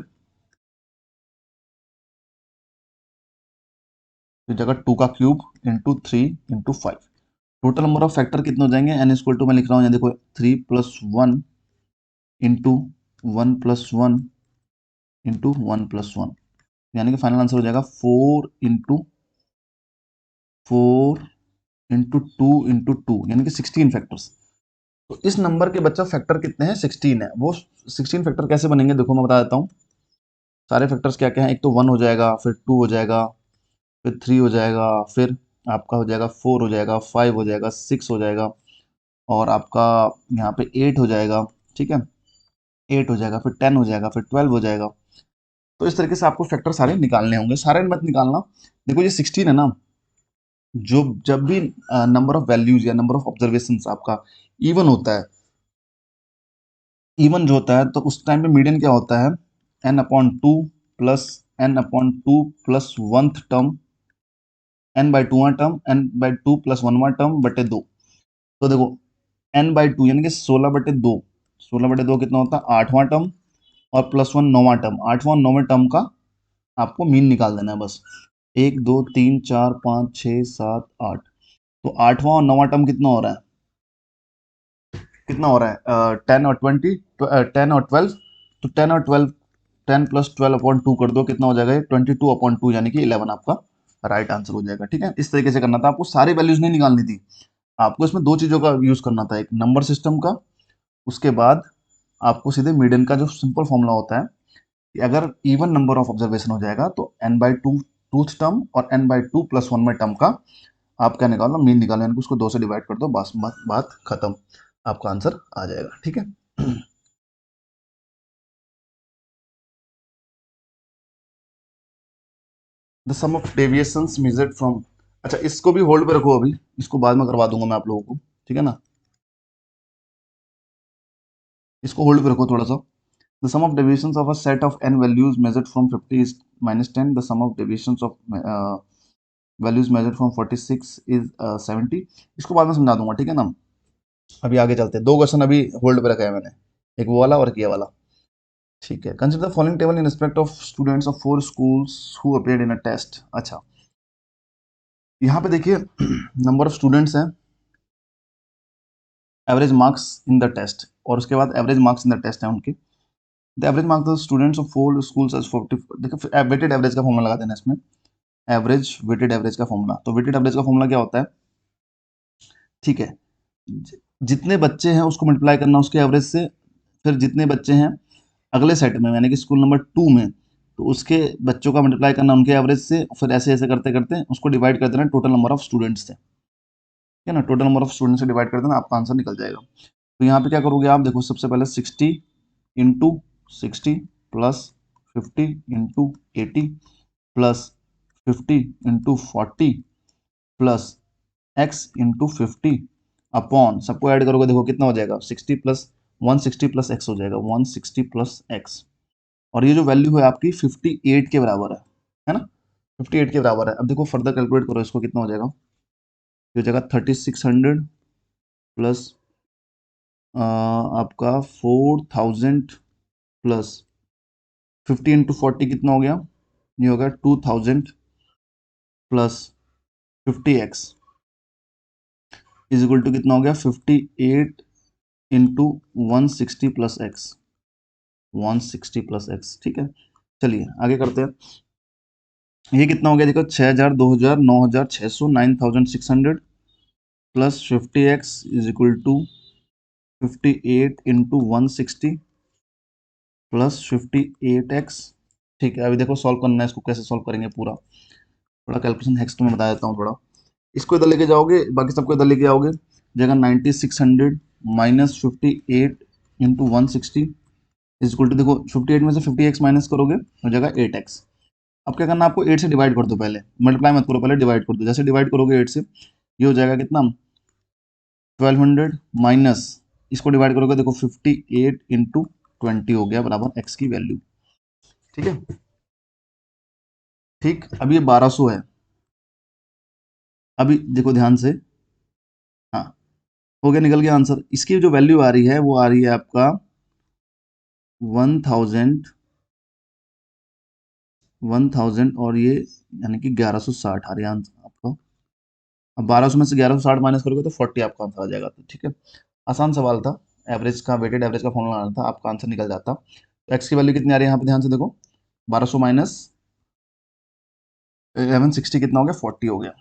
तो जगह 2 का cube into 3 × 5, total number of factor कितने हो जाएंगे, एन इक्वल टू मैं लिख रहा हूँ यहाँ देखो 3 + 1 इंटू 1 + 1 इंटू 1 + 1, यानी कि फाइनल आंसर हो जाएगा 4 × 4 × 2 × 2, यानी कि 16 फैक्टर्स। तो इस नंबर के बच्चा फैक्टर कितने हैं, 16 है। वो 16 फैक्टर कैसे बनेंगे, देखो मैं बता देता हूँ। सारे फैक्टर्स क्या क्या हैं, एक तो 1 हो जाएगा, फिर 2 हो जाएगा, फिर 3 हो जाएगा, फिर आपका हो जाएगा 4 हो जाएगा, 5 हो जाएगा, 6 हो जाएगा, और आपका यहाँ पे 8 हो जाएगा, ठीक है, 8 हो जाएगा, फिर 10 हो जाएगा, फिर 12 हो जाएगा। तो इस तरीके से आपको फैक्टर सारे निकालने होंगे, सारे मत निकालना। देखो ये 16 है ना, जो जब भी नंबर ऑफ वैल्यूज या नंबर ऑफ ऑब्जर्वेशन आपका इवन होता है, इवन जो होता है, तो उस टाइम पे मीडियन क्या होता है, n/2 plus n/2 plus 1th term, n/2वां टर्म, n/2 प्लस 1वां टर्म बटे 2। तो देखो n/2 यानी कि 16/2, 16/2 कितना होता है 8वां टर्म, और +1 9वां टर्म, 8वां और 9वें टर्म का आपको मीन निकाल देना है बस। 1 2 3 4 5 6 7 8, तो 8वां और 9वां टर्म कितना हो रहा है, कितना हो रहा है 10 और 20, 10 और 12, तो 10 और 12, 10 + 12/2 कर दो, कितना हो जाएगा 22/2, यानी कि 11 आपका राइट आंसर हो जाएगा, ठीक है। इस तरीके से करना था आपको, सारी वैल्यूज नहीं निकालनी थी आपको, इसमें दो चीजों का यूज करना था, एक नंबर सिस्टम का, उसके बाद आपको सीधे मीडियन का जो सिंपल फॉर्मूला होता है कि अगर इवन नंबर ऑफ ऑब्जर्वेशन हो जाएगा तो n/2 टूथ टर्म और n/2 + 1 में टर्म का आप क्या निकालो, मीन निकालो, यानी कि उसको 2 से डिवाइड कर दो, बस बात खत्म, आपका आंसर आ जाएगा, ठीक है। The sum of deviations measured from, अच्छा इसको भी होल्ड पे रखो, अभी इसको बाद में करवा दूंगा मैं आप लोगों को, ठीक है ना। इसको होल्ड पे रखो थोड़ा सा। The sum of deviations of a set of n values measured from 50 is -10, the sum of deviations of values measured from 46 is 70। इसको बाद में समझा दूंगा, ठीक है ना। अभी आगे चलते हैं, दो क्वेश्चन अभी होल्ड पे रखा है मैंने, एक वो वाला और एक ये वाला, ठीक है। Consider the following table in respect of students of 4 schools who appeared in a test. अच्छा यहाँ पे देखिए नंबर ऑफ स्टूडेंट्स हैं, average marks in the test, और उसके बाद average marks in the test है उनके। The average marks the students of 4 schools as 40, देखिए वेटेड एवरेज का फॉर्मूला लगा देना इसमें, एवरेज वेटेड एवरेज का फॉर्मूला। तो वेटेड एवरेज का फॉर्मूला क्या होता है, ठीक है, जितने बच्चे हैं उसको मल्टीप्लाई करना उसके एवरेज से, फिर जितने बच्चे हैं अगले सेट में यानी कि स्कूल नंबर 2 में, तो उसके बच्चों का मल्टीप्लाई करना उनके एवरेज से, फिर ऐसे ऐसे करते करते उसको डिवाइड कर देना टोटल नंबर ऑफ स्टूडेंट्स से, ठीक है ना, टोटल नंबर ऑफ स्टूडेंट्स से डिवाइड कर देना, आपका आंसर निकल जाएगा। तो यहाँ पे क्या करोगे आप, देखो सबसे पहले 60 into 60 plus 50 into 80 plus 50 into 40 plus x into 50 upon, सबको ऐड करोगे देखो कितना हो जाएगा, 60 प्लस 160 प्लस एक्स हो जाएगा 160 प्लस एक्स, और ये जो वैल्यू है आपकी 58 के बराबर है ना, 58 के बराबर है। अब देखो फर्दर कैलकुलेट करो इसको, कितना हो जाएगा, ये हो जाएगा 3600 प्लस आपका 4000 प्लस 50 इंटू 40 कितना हो गया, ये हो गया 2000 plus 50x is equal to कितना हो गया 58 into 160 plus x, 160 plus x, ठीक है। चलिए आगे करते हैं। ये कितना हो गया देखो 6000 2000 9600 9600 plus 50x is equal to 58 into 160 plus 58x, ठीक है। अभी देखो सॉल्व करना है इसको, कैसे सॉल्व करेंगे पूरा, थोड़ा कैलकुलेशन हैक्स तो मैं बता देता हूँ थोड़ा। इसको इधर लेके जाओगे, बाकी सबको इधर लेके आओगे, जगह 9600 minus 58 into 160 is equal to, देखो 58 में से 50x माइनस करोगे हो जाएगा 8x। अब क्या करना, आपको 8 से डिवाइड कर दो, पहले मल्टीप्लाई मत करो, पहले डिवाइड कर दो। जैसे डिवाइड करोगे 8 से, ये हो जाएगा कितना 1200 माइनस, इसको डिवाइड करोगे देखो 58 इंटू 20 हो गया बराबर x की वैल्यू, ठीक है। ठीक, अब ये 1200 है, अभी देखो ध्यान से, हाँ हो गया, निकल गया आंसर। इसकी जो वैल्यू आ रही है वो आ रही है आपका 1000 और ये यानी कि 1160 आ रही है आंसर आपका। अब 1200 में से 1160 माइनस करोगे तो 40 आपका आंसर आ जाएगा, तो ठीक है, आसान सवाल था। एवरेज का, वेटेड एवरेज का फॉर्मूला आना था, आपका आंसर निकल जाता। तो एक्स की वैल्यू कितनी आ रही है यहाँ पे ध्यान से देखो, 1200 माइनस 1160 कितना हो गया 40 हो गया,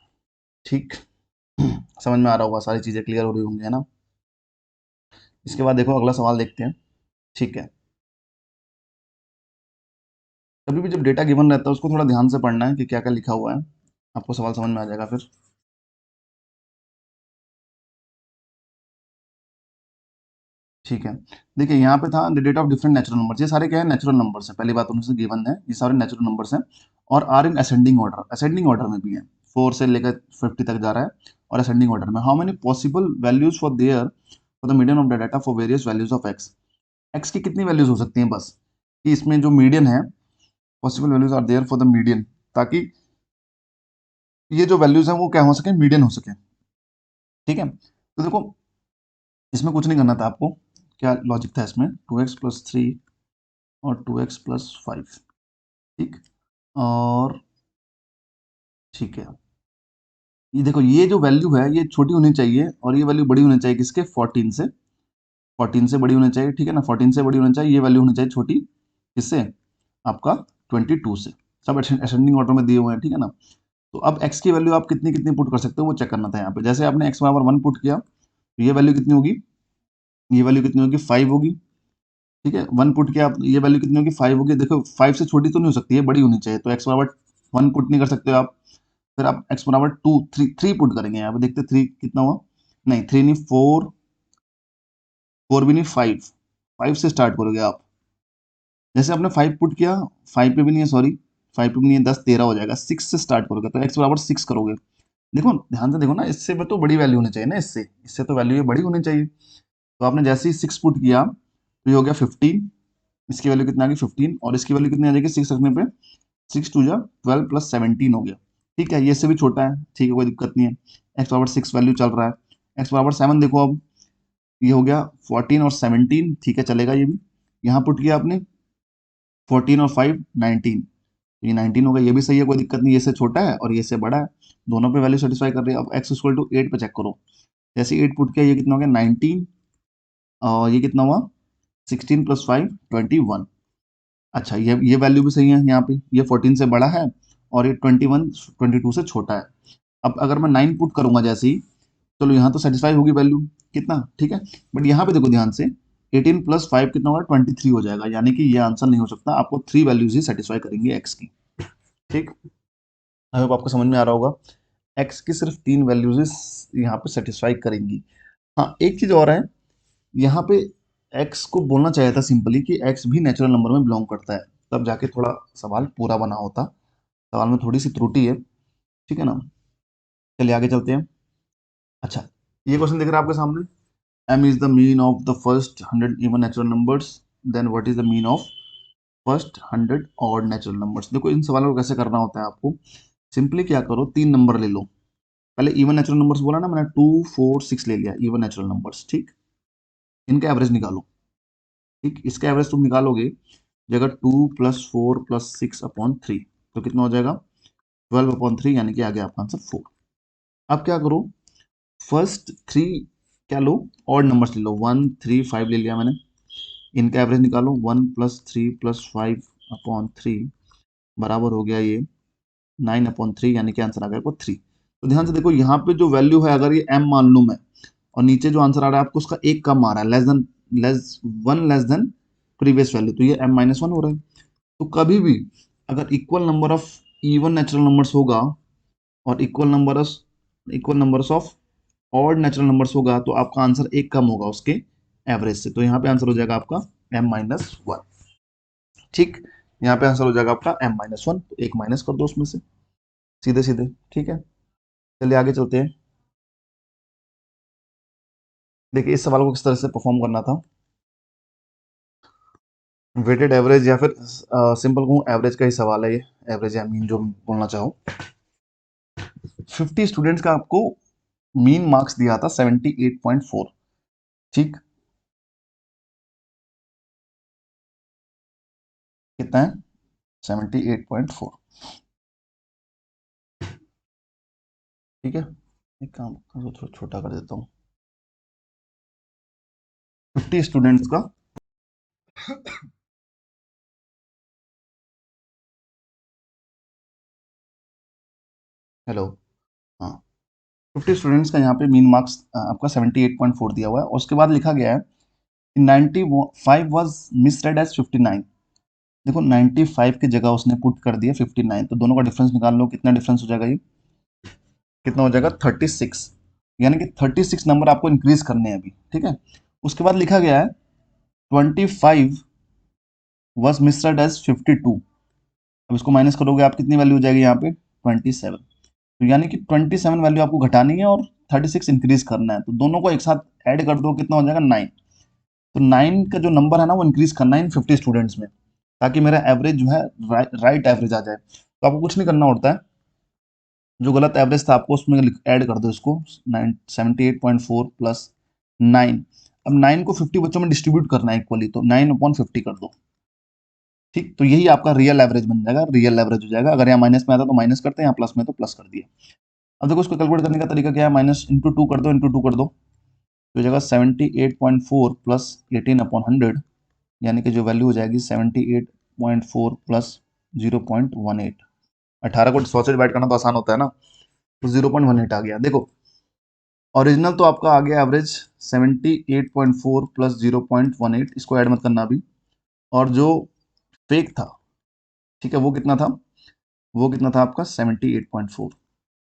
ठीक। समझ में आ रहा होगा, सारी चीजें क्लियर हो रही होंगी, है ना। इसके बाद देखो अगला सवाल देखते हैं, ठीक है। कभी भी जब डेटा गिवन रहता है उसको थोड़ा ध्यान से पढ़ना है कि क्या क्या लिखा हुआ है, आपको सवाल समझ में आ जाएगा फिर। ठीक है, देखिए यहाँ पे था the data of different natural numbers, ये सारे क्या है नेचुरल नंबर्स है, पहली बात उनसे गिवन है, ये सारे नेचुरल नंबर्स हैं और are in ascending order, ascending order में भी है, 4 से लेकर 50 तक जा रहा है और असेंडिंग ऑर्डर में। How many possible values for their for the median of the data for various values of x, x की कितनी वैल्यूज हो सकती हैं बस, कि इसमें जो मीडियन है, possible values are there for the median, ताकि ये जो वैल्यूज हैं वो क्या हो सके, मीडियन हो सके, ठीक है। तो देखो इसमें कुछ नहीं करना था आपको, क्या लॉजिक था इसमें, 2x प्लस 3 और 2x प्लस 5, ठीक, और ठीक है, ये देखो ये जो वैल्यू है ये छोटी होनी चाहिए और ये वैल्यू बड़ी होनी चाहिए, किसके 14 से, 14 से बड़ी होनी चाहिए, ठीक है ना, 14 से बड़ी होनी चाहिए, ये वैल्यू होनी चाहिए छोटी, किससे, आपका 22 से, सब असेंडिंग ऑर्डर में दिए हुए हैं, ठीक है ना। तो अब x की वैल्यू आप कितनी कितनी पुट कर सकते हो वो चेक करना था यहाँ पे। जैसे आपने x बराबर 1 पुट किया तो ये वैल्यू कितनी होगी, ये वैल्यू कितनी होगी 5 होगी, ठीक है। 1 पुट किया आप, ये वैल्यू कितनी होगी 5 होगी, देखो 5 से छोटी तो नहीं हो सकती है, बड़ी होनी चाहिए, तो x बराबर 1 पुट नहीं कर सकते हो आप, फिर आप x बराबर 2 3 पुट करेंगे, यहाँ पे देखते 3 कितना हुआ, नहीं 3 नहीं 4, 4 भी नहीं 5, 5 से स्टार्ट करोगे आप। जैसे आपने 5 पुट किया, 5 पे भी नहीं है, सॉरी 5 पे भी नहीं है, 10 13 हो जाएगा, 6 से स्टार्ट करोगे तो x बराबर 6 करोगे। देखो ध्यान से देखो ना, इससे तो बड़ी वैल्यू होनी चाहिए ना, इससे इससे तो वैल्यू ये बड़ी होनी चाहिए। तो आपने जैसे ही 6 पुट किया तो ये हो गया 15, इसकी वैल्यू कितना आ गई 15, और इसकी वैल्यू कितनी आ जाएगी 6 रखने पे, 6 टू जा 12 प्लस 17 हो गया, ठीक है। ये इससे भी छोटा है, ठीक है, कोई दिक्कत नहीं है। एक्स बराबर 6 वैल्यू चल रहा है, एक्स बराबर 7 देखो, अब ये हो गया 14 और 17, ठीक है चलेगा ये भी। यहाँ पुट किया आपने 14 और 5 19, ये 19 होगा, ये भी सही है, कोई दिक्कत नहीं, ये से छोटा है और ये से बड़ा है, दोनों पे वैल्यू सेटिस्फाई कर रही है। अब एक्स इक्वल टू 8 पे चेक करो, जैसे 8 पुट किया ये कितना हो गया 19, और ये कितना हुआ 16 प्लस 5 21। अच्छा ये वैल्यू भी सही है, यहाँ पे ये 14 से बड़ा है और ये 21 22 से छोटा है। अब अगर मैं 9 पुट करूंगा जैसे ही, चलो यहाँ तो सेटिस्फाई होगी वैल्यू, कितना ठीक है, बट यहाँ पे देखो ध्यान से 18 प्लस 5 कितना होगा, 23 हो जाएगा, यानी कि ये आंसर नहीं हो सकता, आपको 3 वैल्यूज ही सेटिस्फाई करेंगे एक्स की। ठीक, आई होप आपको समझ में आ रहा होगा, एक्स की सिर्फ 3 वैल्यूज यहाँ पे सेटिस्फाई करेंगी। हाँ, एक चीज और है, यहाँ पे एक्स को बोलना चाहिए था सिंपली कि एक्स भी नेचुरल नंबर में बिलोंग करता है, तब जाके थोड़ा सवाल पूरा बना होता। सवाल में थोड़ी सी त्रुटि है, ठीक है ना। चलिए आगे चलते हैं। अच्छा, ये क्वेश्चन दिख रहा है आपके सामने, m is the mean of the first 100 even natural numbers, then what is the mean of first 100 odd natural numbers। देखो इन सवालों को कैसे करना होता है आपको, सिंपली क्या करो, 3 नंबर ले लो, पहले इवन नेचुरल नंबर्स बोला ना मैंने, 2 4 6 ले लिया इवन नेचुरल नंबर्स, ठीक, इनका एवरेज निकालो। ठीक, इसका एवरेज तुम निकालोगे, जगह 2 + 4 + 6/3, तो कितना हो जाएगा, 12/3, यानी कि आ गया आपका आंसर 4। अब क्या करो, फर्स्ट 3 क्या लो, ऑड नंबर्स ले लो, 1 3 5 ले लिया मैंने, इनका एवरेज निकालो, 1 + 3 + 5/3 बराबर हो गया ये 9/3, यानी कि आंसर आ गया आपको 3। तो ध्यान से देखो, यहाँ पे जो वैल्यू है, अगर ये m मान लूं मैं, और नीचे जो आंसर आ रहा है आपको उसका एक कम आ रहा है, लेस देन प्रीवियस वैल्यू, तो ये m-1 हो रहा है। तो कभी भी अगर equal number of even natural numbers होगा और equal numbers of odd natural numbers होगा, तो आपका आंसर एक कम होगा उसके एवरेज से, तो यहाँ पे आंसर हो जाएगा आपका m-1। ठीक, यहाँ पे आंसर हो जाएगा आपका m-1, तो एक माइनस कर दो उसमें से, सीधे सीधे। ठीक है, चलिए आगे चलते हैं। देखिए इस सवाल को किस तरह से परफॉर्म करना था, वेटेड एवरेज या फिर सिंपल कहूँ एवरेज का ही सवाल है ये, एवरेज या मीन जो बोलना चाहो। 50 स्टूडेंट्स का आपको मीन मार्क्स दिया था 78.4। ठीक, कितना है, 78.4। ठीक है, एक काम थोड़ा छोटा कर देता हूँ, 50 स्टूडेंट्स का, हेलो, हाँ, 50 स्टूडेंट्स का यहाँ पे मीन मार्क्स आपका 78.4 दिया हुआ है, और उसके बाद लिखा गया है 95 वॉज मिसरेड एज 59। देखो 95 की जगह उसने पुट कर दिया 59, तो दोनों का डिफरेंस निकाल लो, कितना डिफरेंस हो जाएगा, ये कितना हो जाएगा 36, यानी कि 36 नंबर आपको इंक्रीज करने हैं अभी। ठीक है, उसके बाद लिखा गया है 25 वॉज मिसरेड एज 52। अब इसको माइनस करोगे आप, कितनी वैल्यू हो जाएगी यहाँ पे 27, तो यानी कि 27 वैल्यू आपको घटानी है और 36 इंक्रीज करना है, तो दोनों को एक साथ ऐड कर दो, कितना हो जाएगा 9। तो 9 का जो नंबर है ना वो इंक्रीज करना है इन 50 स्टूडेंट्स में, ताकि मेरा एवरेज जो है राइट एवरेज आ जाए। तो आपको कुछ नहीं करना होता है, जो गलत एवरेज था आपको उसमें ऐड कर दो इसको, 78.4 प्लस 9। अब 9 को 50 बच्चों में डिस्ट्रीब्यूट करना है इक्वली, तो 9/50 कर दो। ठीक, तो यही आपका रियल एवरेज बन जाएगा, रियल एवरेज हो जाएगा। अगर यहाँ माइनस में आता तो माइनस करते हैं, यहाँ प्लस में तो प्लस कर दिया। अब देखो उसको कैलकुलेट करने का तरीका क्या है, माइनस इंटू टू कर दो, इंटू टू कर दो, तो हो जाएगा 78.4 प्लस 18/100, यानी कि जो वैल्यू हो जाएगी 78.4 प्लस 0.18। 18 को 100 से डिवाइड करना तो आसान होता है ना, तो 0.18 आ गया। देखो ओरिजिनल तो आपका आ गया एवरेज 78.4 प्लस 0.18, इसको ऐड मत करना अभी। और जो फेक था, ठीक है, वो कितना था, वो कितना था आपका 78.4।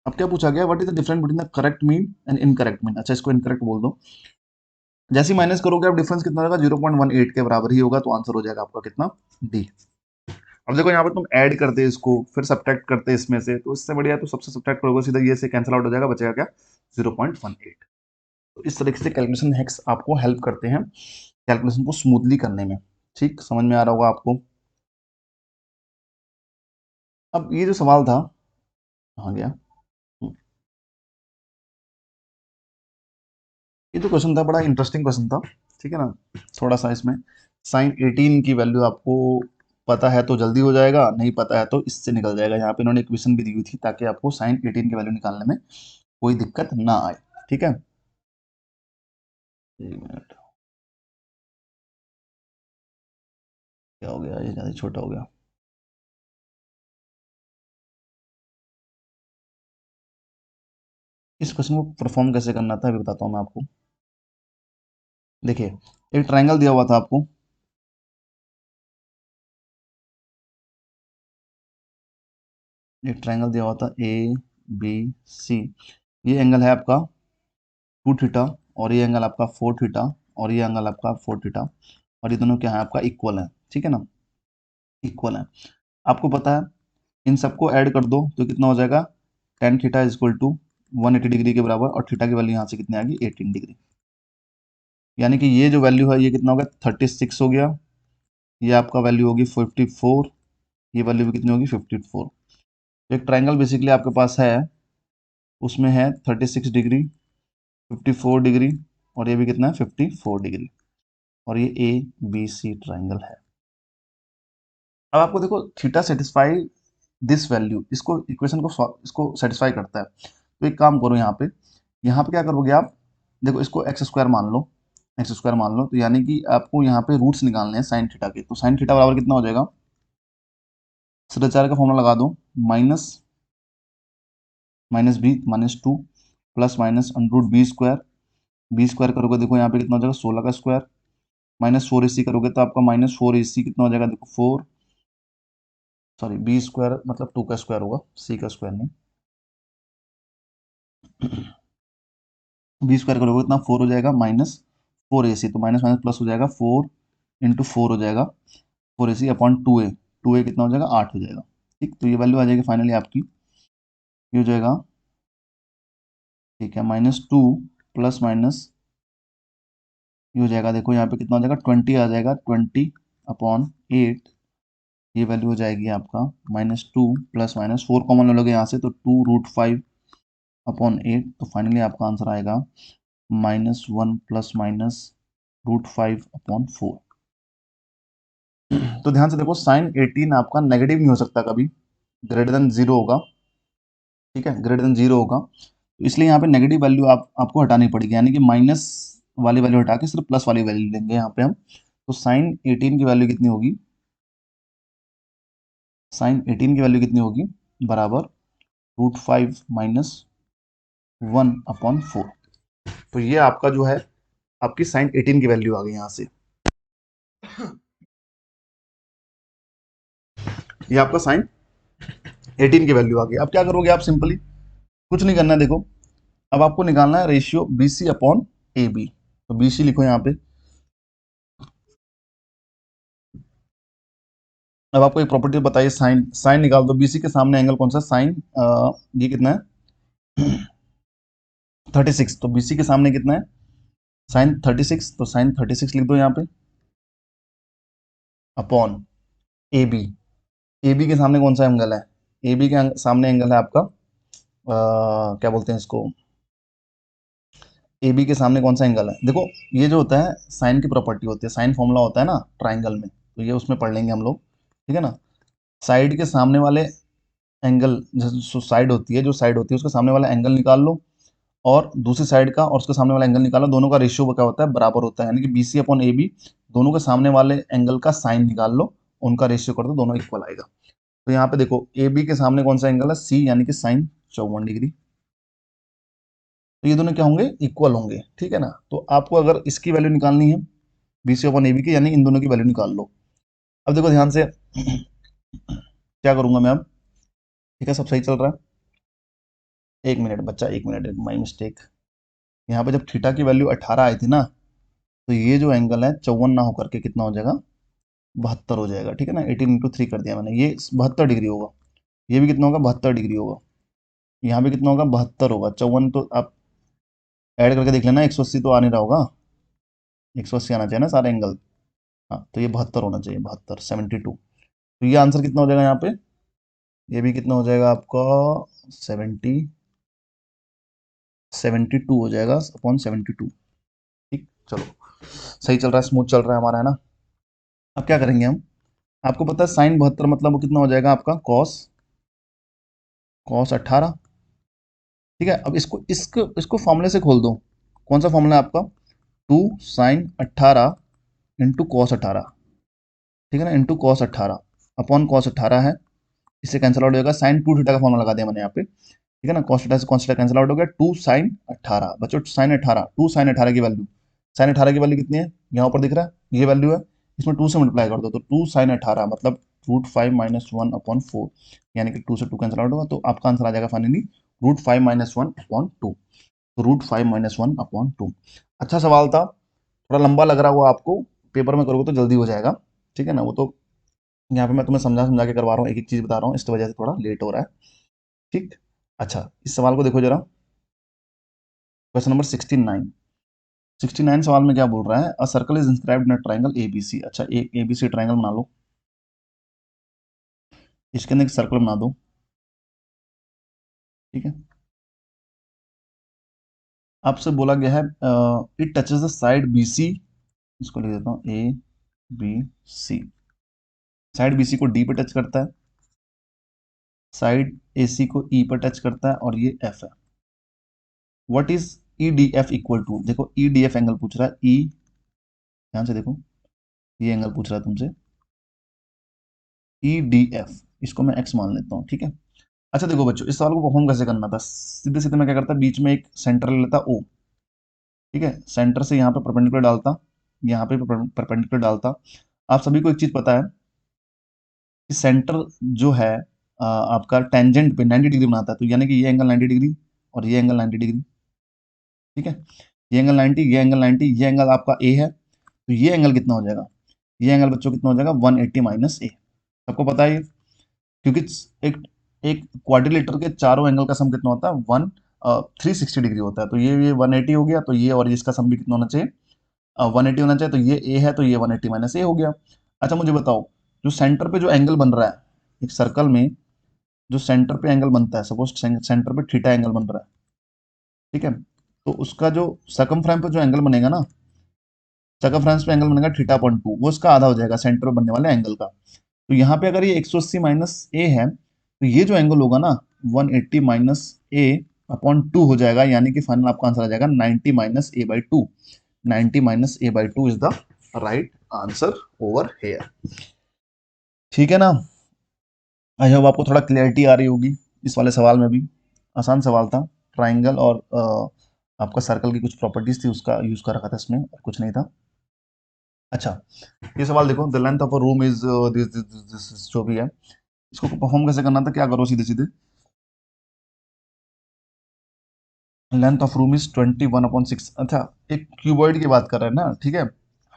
अब क्या पूछा गया, what is the difference between the correct mean and incorrect mean. अच्छा, इसको इनकरेक्ट बोल दो, जैसे ही माइनस करोगे आप डिफरेंस कितना होगा, 0.18 के बराबर ही होगा, तो आंसर हो जाएगा आपका कितना, डी। अब देखो यहाँ पर तुम ऐड करते इसको, फिर सब्ट्रैक्ट करते इसमें से, तो इससे बढ़िया तो सबसे सब्ट्रैक्ट करोगे, सीधा ये से कैंसिल आउट हो जाएगा, बचेगा क्या 0.18। तो इस तरीके से कैलकुलेशन हैक्स आपको हेल्प करते हैं कैलकुलेशन को स्मूथली करने में। ठीक, समझ में आ रहा होगा आपको। अब ये जो सवाल था, कहाँ गया, ये जो क्वेश्चन था बड़ा इंटरेस्टिंग क्वेश्चन था। ठीक है ना, थोड़ा सा इसमें साइन 18 की वैल्यू आपको पता है तो जल्दी हो जाएगा, नहीं पता है तो इससे निकल जाएगा। यहाँ पे इन्होंने इक्वेशन भी दी हुई थी ताकि आपको साइन 18 की वैल्यू निकालने में कोई दिक्कत ना आए। ठीक है, एक मिनट, क्या हो गया, ये ज़्यादा छोटा हो गया। इस क्वेश्चन को परफॉर्म कैसे करना था अभी बताता हूँ मैं आपको। देखिए एक ट्रायंगल दिया हुआ था आपको, एक ट्रायंगल दिया हुआ था ABC। ये एंगल है आपका 2 थीटा, और ये एंगल आपका 4 थीटा, और ये एंगल आपका 4 थीटा, और ये दोनों क्या है आपका इक्वल है, ठीक है ना, इक्वल है। आपको पता है इन सबको ऐड कर दो तो कितना हो जाएगा, tan theta is equal to 180 degree के बराबर, और थीटा की वैल्यू यहाँ से कितनी आ गई 18 डिग्री। यानी कि ये जो वैल्यू है ये कितना हो गया 36 हो गया, ये आपका वैल्यू होगी 54, ये वैल्यू भी कितनी होगी 54। एक ट्राइंगल बेसिकली आपके पास है, उसमें है 36 डिग्री, 54 डिग्री, और ये भी कितना है 54 डिग्री, और ये ABC ट्राइंगल है। अब आपको देखो थीटा सेटिस्फाई दिस वैल्यू, इसको इक्वेशन को इसको सेटिस्फाई करता है। तो एक काम करो यहाँ पे क्या करोगे आप, देखो इसको एक्स स्क्वायर मान लो, एक्स स्क्वायर मान लो, तो यानी कि आपको यहाँ पे रूट्स निकालने हैं साइन थीटा के। तो साइन थीटा बराबर कितना हो जाएगा, सिद्धाचार्य का फॉर्मूला लगा दो, minus minus b minus 2 plus minus under root b square करोगे, देखो यहाँ पे कितना हो जाएगा 16 का स्क्वायर, माइनस 4AC करोगे तो आपका माइनस 4AC कितना हो जाएगा, देखो 4, सॉरी बी स्क्वायर मतलब 2 का स्क्वायर होगा, सी का स्क्वायर नहीं, बी स्क्वायर करोगे इतना 4 हो जाएगा, माइनस 4AC, तो माइनस माइनस प्लस हो जाएगा, 4 इंटू 4 हो जाएगा 4AC अपॉन 2A, 2A कितना हो जाएगा 8 हो जाएगा। ठीक, तो ये वैल्यू आ जाएगी फाइनली आपकी, ये हो जाएगा, ठीक है, -2 प्लस माइनस ये हो जाएगा, देखो यहाँ पे कितना हो जाएगा 20 आ जाएगा, 20/8, ये वैल्यू हो जाएगी आपका -2 प्लस माइनस 4 कॉमन ले लोगे यहाँ से तो 2√5/8, तो फाइनली आपका आंसर आएगा -1 प्लस माइनस √5/4। तो ध्यान से देखो साइन 18 आपका नेगेटिव नहीं हो सकता कभी, ग्रेटर देन 0 होगा, ठीक है, ग्रेटर देन 0 होगा, तो इसलिए यहाँ पे नेगेटिव वैल्यू आपको हटानी पड़ेगी, यानी कि माइनस वाली वैल्यू हटा के सिर्फ प्लस वाली वैल्यू लेंगे यहाँ पे हम। तो साइन 18 की वैल्यू कितनी होगी, साइन 18 की वैल्यू कितनी होगी, बराबर √5 माइनस 1/4। तो ये आपका जो है आपकी साइन 18 की वैल्यू आ गई यहाँ से, ये आपका साइन 18 की वैल्यू आ गई। अब क्या करोगे आप, सिंपली कुछ नहीं करना है, देखो अब आपको निकालना है रेशियो BC/AB। तो BC लिखो यहाँ पे। अब आपको एक प्रॉपर्टी बताइए, साइन साइन निकाल दो, BC के सामने एंगल कौन सा, साइन ये कितना है 36, तो BC के सामने कितना है साइन 36, तो साइन 36 लिख दो यहाँ पे अपॉन AB। AB के सामने कौन सा एंगल है, AB के सामने एंगल है आपका क्या बोलते हैं इसको, AB के सामने कौन सा एंगल है, देखो ये जो होता है साइन की प्रॉपर्टी होती है, साइन फॉर्मूला होता है ना ट्राइंगल में, तो ये उसमें पढ़ लेंगे हम लोग, ठीक है ना। साइड के सामने वाले एंगल, जो साइड होती है, जो साइड होती है उसके सामने वाला एंगल निकाल लो, और दूसरी साइड का और उसके सामने वाला एंगल निकालो, दोनों का रेशियो क्या होता है, बराबर होता है, यानी कि BC/AB, दोनों के सामने वाले एंगल का साइन निकाल लो, उनका रेशियो कर दो, दोनों इक्वल आएगा। तो यहाँ पे देखो AB के सामने कौन सा एंगल है, C, यानी कि साइन 54 डिग्री, तो ये दोनों क्या होंगे, इक्वल होंगे, ठीक है ना। तो आपको अगर इसकी वैल्यू निकालनी है BC/AB की, यानी इन दोनों की वैल्यू निकाल लो। अब देखो ध्यान से क्या करूंगा मैं अब, ठीक है, सब सही चल रहा है, एक मिनट बच्चा, एक मिनट, माई मिस्टेक। यहाँ पे जब थीटा की वैल्यू 18 आई थी ना, तो ये जो एंगल है 54 ना होकर के कितना हो जाएगा, 72 हो जाएगा, ठीक है ना, 18 × 3 कर दिया मैंने, ये 72 डिग्री होगा, ये भी कितना होगा 72 डिग्री होगा, यहाँ पे कितना होगा 72 होगा, 54 तो आप ऐड करके देख लेना, 180 तो आ नहीं रहा होगा, 180 आना चाहिए ना सारे एंगल, हाँ, तो ये 72 होना चाहिए, 72, 72। तो ये आंसर कितना हो जाएगा यहाँ पे, ये भी कितना हो जाएगा आपका 72 हो जाएगा अपॉन 72। ठीक, चलो सही चल रहा है, स्मूथ चल रहा है हमारा, है ना। अब क्या करेंगे हम, आपको पता है साइन 72 मतलब वो कितना हो जाएगा आपका कॉस कॉस 18, ठीक है। अब इसको इसको इसको फॉर्मूले से खोल दो, कौन सा फॉर्मूला है आपका, 2sin18 × cos18, ठीक है ना, इंटू cos18 अपॉन cos18 है, इससे कैंसिल आउट हो जाएगा, साइन 2 थीटा का फॉर्मूला लगा दिया मैंने यहाँ पे, ठीक है ना, cos थीटा से cos थीटा कैंसिल आउट हो गया, 2sin18 बच्चों, sin 18 2sin18 की वैल्यू sin 18 की वैल्यू कितनी है, यहाँ ऊपर दिख रहा है ये वैल्यू है, इसमें 2 से मल्टीप्लाई कर दो तो 2 sin 18 मतलब √5 - 1/4, यानी कि 2 से 2 कैंसिल आउट होगा, तो आपका आंसर आ जाएगा फाइनली √5 - 1/2। तो √5 - 1/2। अच्छा सवाल था, थोड़ा लंबा लग रहा हुआ आपको, पेपर में करोगे तो जल्दी हो जाएगा, ठीक है ना। वो तो यहाँ पे मैं तुम्हें समझा समझा के करवा रहा हूँ, एक एक चीज बता रहा हूँ, इस वजह से थोड़ा लेट हो रहा है, ठीक। अच्छा इस सवाल को देखो जरा, क्वेश्चन नंबर 69। 69 सवाल में क्या बोल रहा है, a circle is inscribed in a triangle ABC. अच्छा एक एबीसी ट्राइंगल बना लो, इसके अंदर एक सर्कल बना दो, ठीक है। आपसे बोला गया है it touches the side BC, इसको लिख देता हूँ A B C, side BC को डी पे टच करता है, साइड एसी को ई पर टच करता है, और ये एफ है। What is E D F equal to, देखो ई डी एफ एंगल पूछ रहा है, ई, ध्यान से देखो, ये एंगल पूछ रहा है तुमसे, ई डी एफ, इसको मैं एक्स मान लेता हूँ, ठीक है। अच्छा देखो बच्चों, इस सवाल को परफॉर्म कैसे करना था, सीधे सीधे मैं क्या करता, बीच में एक सेंटर ले लेता ओ, ठीक है, सेंटर से यहाँ पे परपेंडिकुलर डालता, यहाँ पे परपेंडिकुलर डालता। आप सभी को एक चीज पता है कि सेंटर जो है आपका टेंजेंट पे 90 डिग्री बनाता है, तो यानी कि ये एंगल 90 डिग्री और ये एंगल 90 डिग्री, ठीक है। ये एंगल 90, ये एंगल 90, ये एंगल आपका ए है, तो ये एंगल कितना हो जाएगा, ये एंगल बच्चों कितना हो जाएगा 180 माइनस ए, सबको पता है ये, क्योंकि एक एक क्वाड्रिलेटर के चारों एंगल का सम कितना होता है 360 डिग्री होता है, तो ये 180 हो गया, तो ये और इसका सम भी कितना होना चाहिए 180 होना चाहिए, तो ये ए है, तो ये 180 माइनस ए हो गया। अच्छा मुझे बताओ, जो सेंटर पे जो एंगल बन रहा है एक सर्कल में, जो सेंटर पे एंगल बनता है, सपोज सेंटर पे थीटा एंगल बन रहा है, ठीक है, तो उसका जो सर्कमफ्रेंस पे जो एंगल बनेगा ना, सर्कमफ्रेंस पे एंगल बनेगा θ.2, वो उसका आधा हो जाएगा सेंटर पे बनने वाले एंगल का। तो यहाँ पे अगर ये 180 माइनस ए है, तो ये जो एंगल होगा ना 180 माइनस ए अपॉन 2 हो जाएगा, यानी कि फाइनल आपका आंसर आ जाएगा 90 minus A by two. 90 minus A by two is the right answer over here, ठीक है ना। आई होप आपको थोड़ा क्लियरिटी आ रही होगी इस वाले सवाल में भी, आसान सवाल था, ट्राइंगल और आपका सर्कल की कुछ प्रॉपर्टीज थी उसका यूज कर रखा था इसमें, और कुछ नहीं था। अच्छा ये सवाल देखो, the length of a room is this जो भी है, इसको परफॉर्म कैसे करना था, क्या करो सीधे सीधे, लेंथ ऑफ रूम इज 21/6। अच्छा एक क्यूबॉइड की बात कर रहे हैं ना, ठीक है,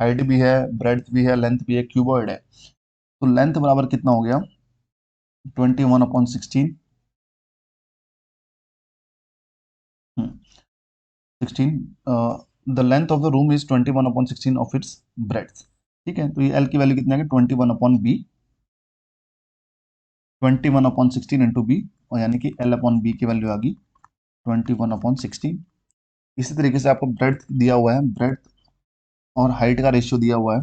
हाइट भी है, ब्रेड्थ भी है, लेंथ भी है, क्यूबॉइड है, तो लेंथ बराबर कितना हो गया 21/16, 16, the length of the room is 21/16 of its breadth, ठीक है, तो ये एल की वैल्यू कितनी आ गई 21/बी, 21/16 इंटू बी, और यानी कि एल अपॉन बी की वैल्यू आ गई 21/16। इसी तरीके से आपको ब्रेड्थ दिया हुआ है, ब्रेड्थ और हाइट का रेशियो दिया हुआ है,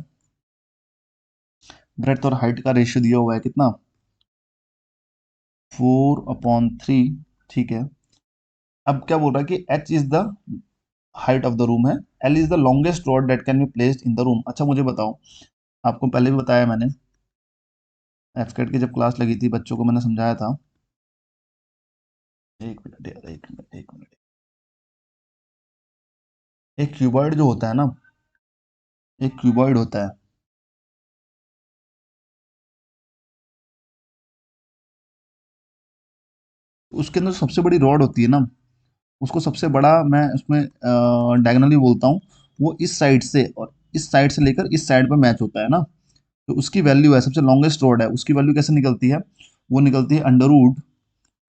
ब्रेड्थ और हाइट का रेशियो दिया हुआ है कितना 4/3, ठीक है। अब क्या बोल रहा है कि H is the height of the room है, L is the longest rod that can be placed in the room. अच्छा मुझे बताओ, आपको पहले भी बताया मैंने, एफकेट की जब क्लास लगी थी बच्चों को मैंने समझाया था, एक मिनट यार, एक मिनट एक मिनट, एक क्यूबॉइड जो होता है ना, एक क्यूबॉइड होता है, उसके अंदर सबसे बड़ी रॉड होती है ना, उसको सबसे बड़ा मैं उसमें डायगोनली बोलता हूँ, वो इस साइड से और इस साइड से लेकर इस साइड पर मैच होता है ना, तो उसकी वैल्यू है, सबसे लॉन्गेस्ट रॉड है, उसकी वैल्यू कैसे निकलती है, वो निकलती है under root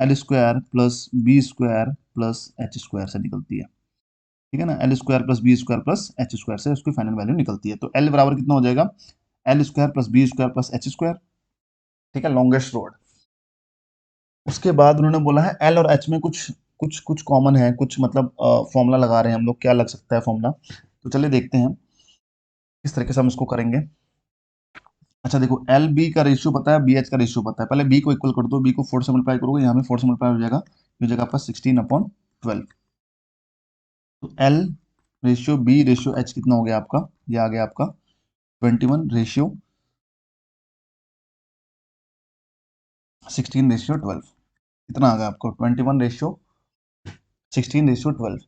L² plus B² plus H² से निकलती है, ठीक है ना, L² plus B² plus H² से उसकी फाइनल वैल्यू निकलती है, तो L बराबर कितना हो जाएगा L² plus B² plus H², ठीक है, लॉन्गेस्ट रोड। उसके बाद उन्होंने बोला है एल और एच में कुछ कुछ कुछ कॉमन है, कुछ मतलब फॉर्मूला लगा रहे हैं हम लोग, क्या लग सकता है फॉर्मूला, तो चलिए देखते हैं किस तरीके से हम इसको करेंगे। अच्छा देखो, एल बी का रेशियो पता है, बी एच का रेशियो पता है, पहले बी को इक्वल कर दो, बी को 4 से मल्टीप्लाई करोगे, यहाँ में 4 से मल्टीप्लाई हो जाएगा, ये हो जाएगा आपका 16/12, तो L ratio B ratio H कितना हो गया आपका, ये आ गया आपका 21/16/12, कितना आ गया आपको 21/16/12,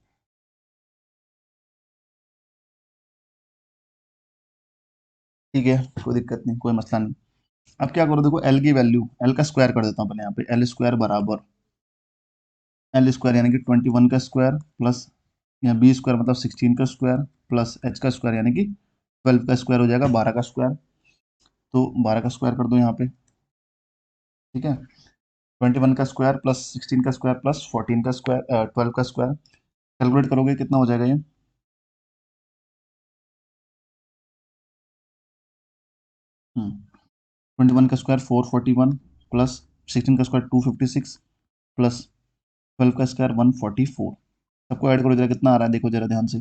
ठीक है, कोई दिक्कत नहीं, कोई मसला नहीं। अब क्या करो, देखो एल की वैल्यू, एल का स्क्वायर कर देता हूँ पहले यहाँ पे, एल स्क्वायर बराबर एल स्क्वायर यानी कि 21 का स्क्वायर प्लस यहाँ बी स्क्वायर मतलब 16 का स्क्वायर प्लस एच का स्क्वायर यानी कि 12 का स्क्वायर हो जाएगा, 12 का स्क्वायर। तो 12 का स्क्वायर कर दो यहाँ पे, ठीक है। 21 का स्क्वायर प्लस 16 का स्क्वायर प्लस 14 का स्क्वायर 12 का स्क्वायर, कैलकुलेट करोगे कितना हो जाएगा ये। 21 का स्क्वायर 441 प्लस 16 का स्क्वायर 256 प्लस 12 का स्क्वायर 144। सबको ऐड करो जरा, कितना आ रहा है देखो जरा ध्यान से,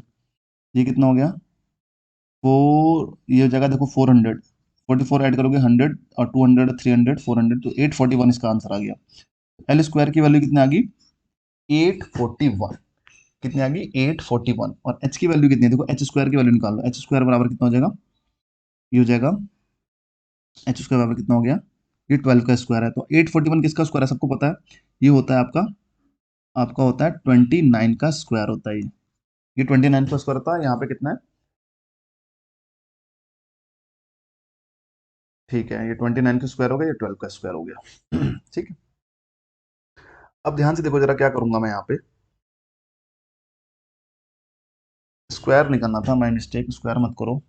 ये कितना हो गया, फोर, ये जगह देखो 400, 44 ऐड करोगे 100 और 200 300 400, तो 841 इसका आंसर आ गया। एल स्क्वायर की वैल्यू कितनी आ गई, 841। कितनी आ गई, 841। और एच की वैल्यू कितनी है, देखो एच स्क्वायर की वैल्यू निकाल लो, एच स्क्वायर बराबर कितना हो जाएगा, ये हो जाएगा एच स्क्वायर बराबर कितना हो गया, ये 12 का स्क्वायर है, तो 841 किसका स्क्वायर है सबको पता है, ये होता है आपका, आपका होता है 29 का स्क्वायर होता है ये 29 का स्क्वायर होता है। यहाँ पे कितना है, ठीक है, ये 29 का स्क्वायर हो गया, ये 12 का स्क्वायर हो गया। ठीक है, अब ध्यान से देखो जरा, क्या करूंगा मैं यहाँ पे, स्क्वायर निकालना था, माई मिस्टेक, स्क्वायर मत करो।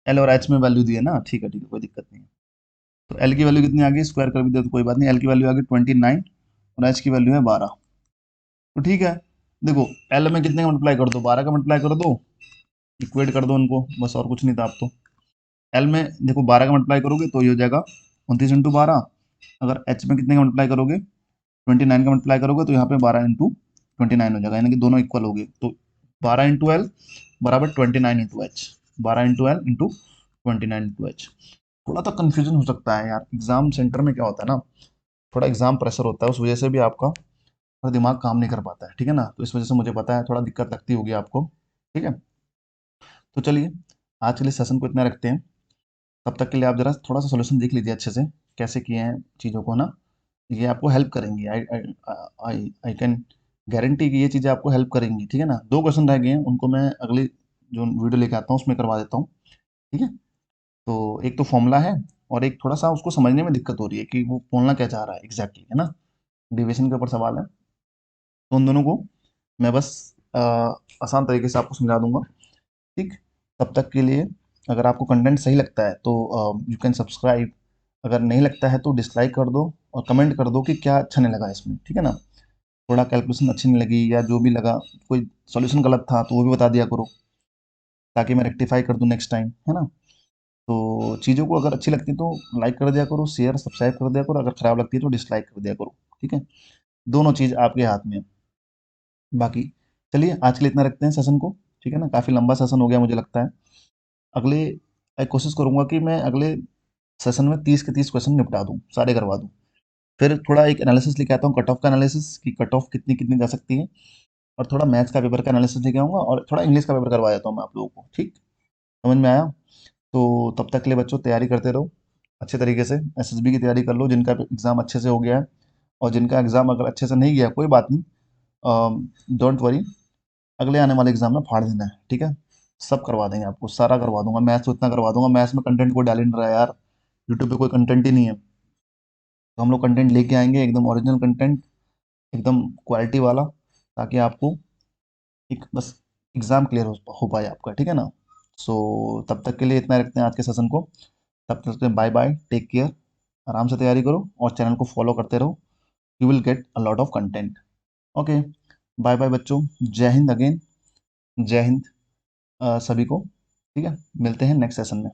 एल और एच में वैल्यू दी है ना, ठीक है ठीक है, कोई दिक्कत नहीं है। तो एल की वैल्यू कितनी आ गई, स्क्वायर कर भी दे तो कोई बात नहीं, एल की वैल्यू आ गई 29 और एच की वैल्यू है 12। तो ठीक है, देखो एल में कितने का मल्टीप्लाई कर दो, 12 का मल्टीप्लाई कर दो, इक्वेट कर दो उनको, बस और कुछ नहीं था आप तो। एल में देखो 12 का मल्टीप्लाई करोगे तो ये हो जाएगा 29 × 12। अगर एच में कितने का मल्टीप्लाई करोगे, 29 का मल्टीप्लाई करोगे तो यहाँ पे 12 × 29 हो जाएगा, यानी कि दोनों इक्वल हो गए। तो 12 × एल बराबर 29 × एच, 12 × एल × 29 × एच। थोड़ा तो कंफ्यूजन हो सकता है यार, एग्जाम सेंटर में क्या होता है ना, थोड़ा एग्जाम प्रेशर होता है, उस वजह से भी आपका थोड़ा दिमाग काम नहीं कर पाता है, ठीक है ना, तो इस वजह से मुझे पता है थोड़ा दिक्कत लगती होगी आपको। ठीक है, तो चलिए आज के लिए सेशन को इतना रखते हैं। तब तक के लिए आप जरा थोड़ा सा सोल्यूशन देख लीजिए अच्छे से, कैसे किए हैं चीज़ों को ना, ये आपको हेल्प करेंगी। आई आई आई कैन गारंटी कि ये चीज़ें आपको हेल्प करेंगी, ठीक है ना। 2 क्वेश्चन रह गए हैं, उनको मैं अगली जो वीडियो लेके आता हूँ उसमें करवा देता हूँ, ठीक है। तो एक तो फॉर्मूला है और एक थोड़ा सा उसको समझने में दिक्कत हो रही है कि वो बोलना क्या चाह रहा है एग्जैक्टली, है ना, डिविएशन के ऊपर सवाल है। तो उन दोनों को मैं बस आसान तरीके से आपको समझा दूंगा, ठीक। तब तक के लिए अगर आपको कंटेंट सही लगता है तो यू कैन सब्सक्राइब, अगर नहीं लगता है तो डिसलाइक कर दो और कमेंट कर दो कि क्या अच्छा नहीं लगा इसमें, ठीक है ना। थोड़ा कैलकुलेशन अच्छी नहीं लगी या जो भी लगा, कोई सॉल्यूशन गलत था तो वो भी बता दिया करो, ताकि मैं रेक्टिफाई कर दूं नेक्स्ट टाइम, है ना। तो चीज़ों को अगर अच्छी लगती है तो लाइक कर दिया करो, शेयर सब्सक्राइब कर दिया करो, अगर खराब लगती है तो डिसलाइक कर दिया करो, ठीक है। दोनों चीज़ आपके हाथ में है। बाकी चलिए आज के लिए इतना रखते हैं सेशन को, ठीक है ना, काफ़ी लंबा सेशन हो गया मुझे लगता है। अगले एक कोशिश करूंगा कि मैं अगले सेशन में 30 के 30 क्वेश्चन निपटा दूं, सारे करवा दूं। फिर थोड़ा एक एनालिसिस लेके आता हूँ, कट ऑफ का एनालिसिस, कि कट ऑफ कितनी कितनी जा सकती है, और थोड़ा मैथ्स का पेपर का एनालिसिस लेके आऊँगा और थोड़ा इंग्लिश का पेपर करवा देता हूँ मैं आप लोगों को, ठीक। समझ में आया। तो तब तक के लिए बच्चों तैयारी करते रहो अच्छे तरीके से, एसएसबी की तैयारी कर लो जिनका एग्ज़ाम अच्छे से हो गया है, और जिनका एग्ज़ाम अगर अच्छे से नहीं गया कोई बात नहीं, डोंट वरी, अगले आने वाले एग्ज़ाम में फाड़ देना है, ठीक है। सब करवा देंगे आपको, सारा करवा दूंगा, मैथ्स तो इतना करवा दूंगा, मैथ्स में कंटेंट कोई डाल ही नहीं रहा है यार, यूट्यूब पे कोई कंटेंट ही नहीं है। तो हम लोग कंटेंट लेके आएंगे, एकदम ओरिजिनल कंटेंट, एकदम क्वालिटी वाला, ताकि आपको एक बस एग्ज़ाम क्लियर हो पाए आपका, ठीक है ना। सो तब तक के लिए इतना रखते हैं आज के सेशन को। तब तक के बाय बाय, टेक केयर, आराम से तैयारी करो और चैनल को फॉलो करते रहो, you will get a lot of content. Okay, bye bye बच्चों, जय हिंद अगेन, जय हिंद सभी को, ठीक है। मिलते हैं नेक्स्ट सेशन में।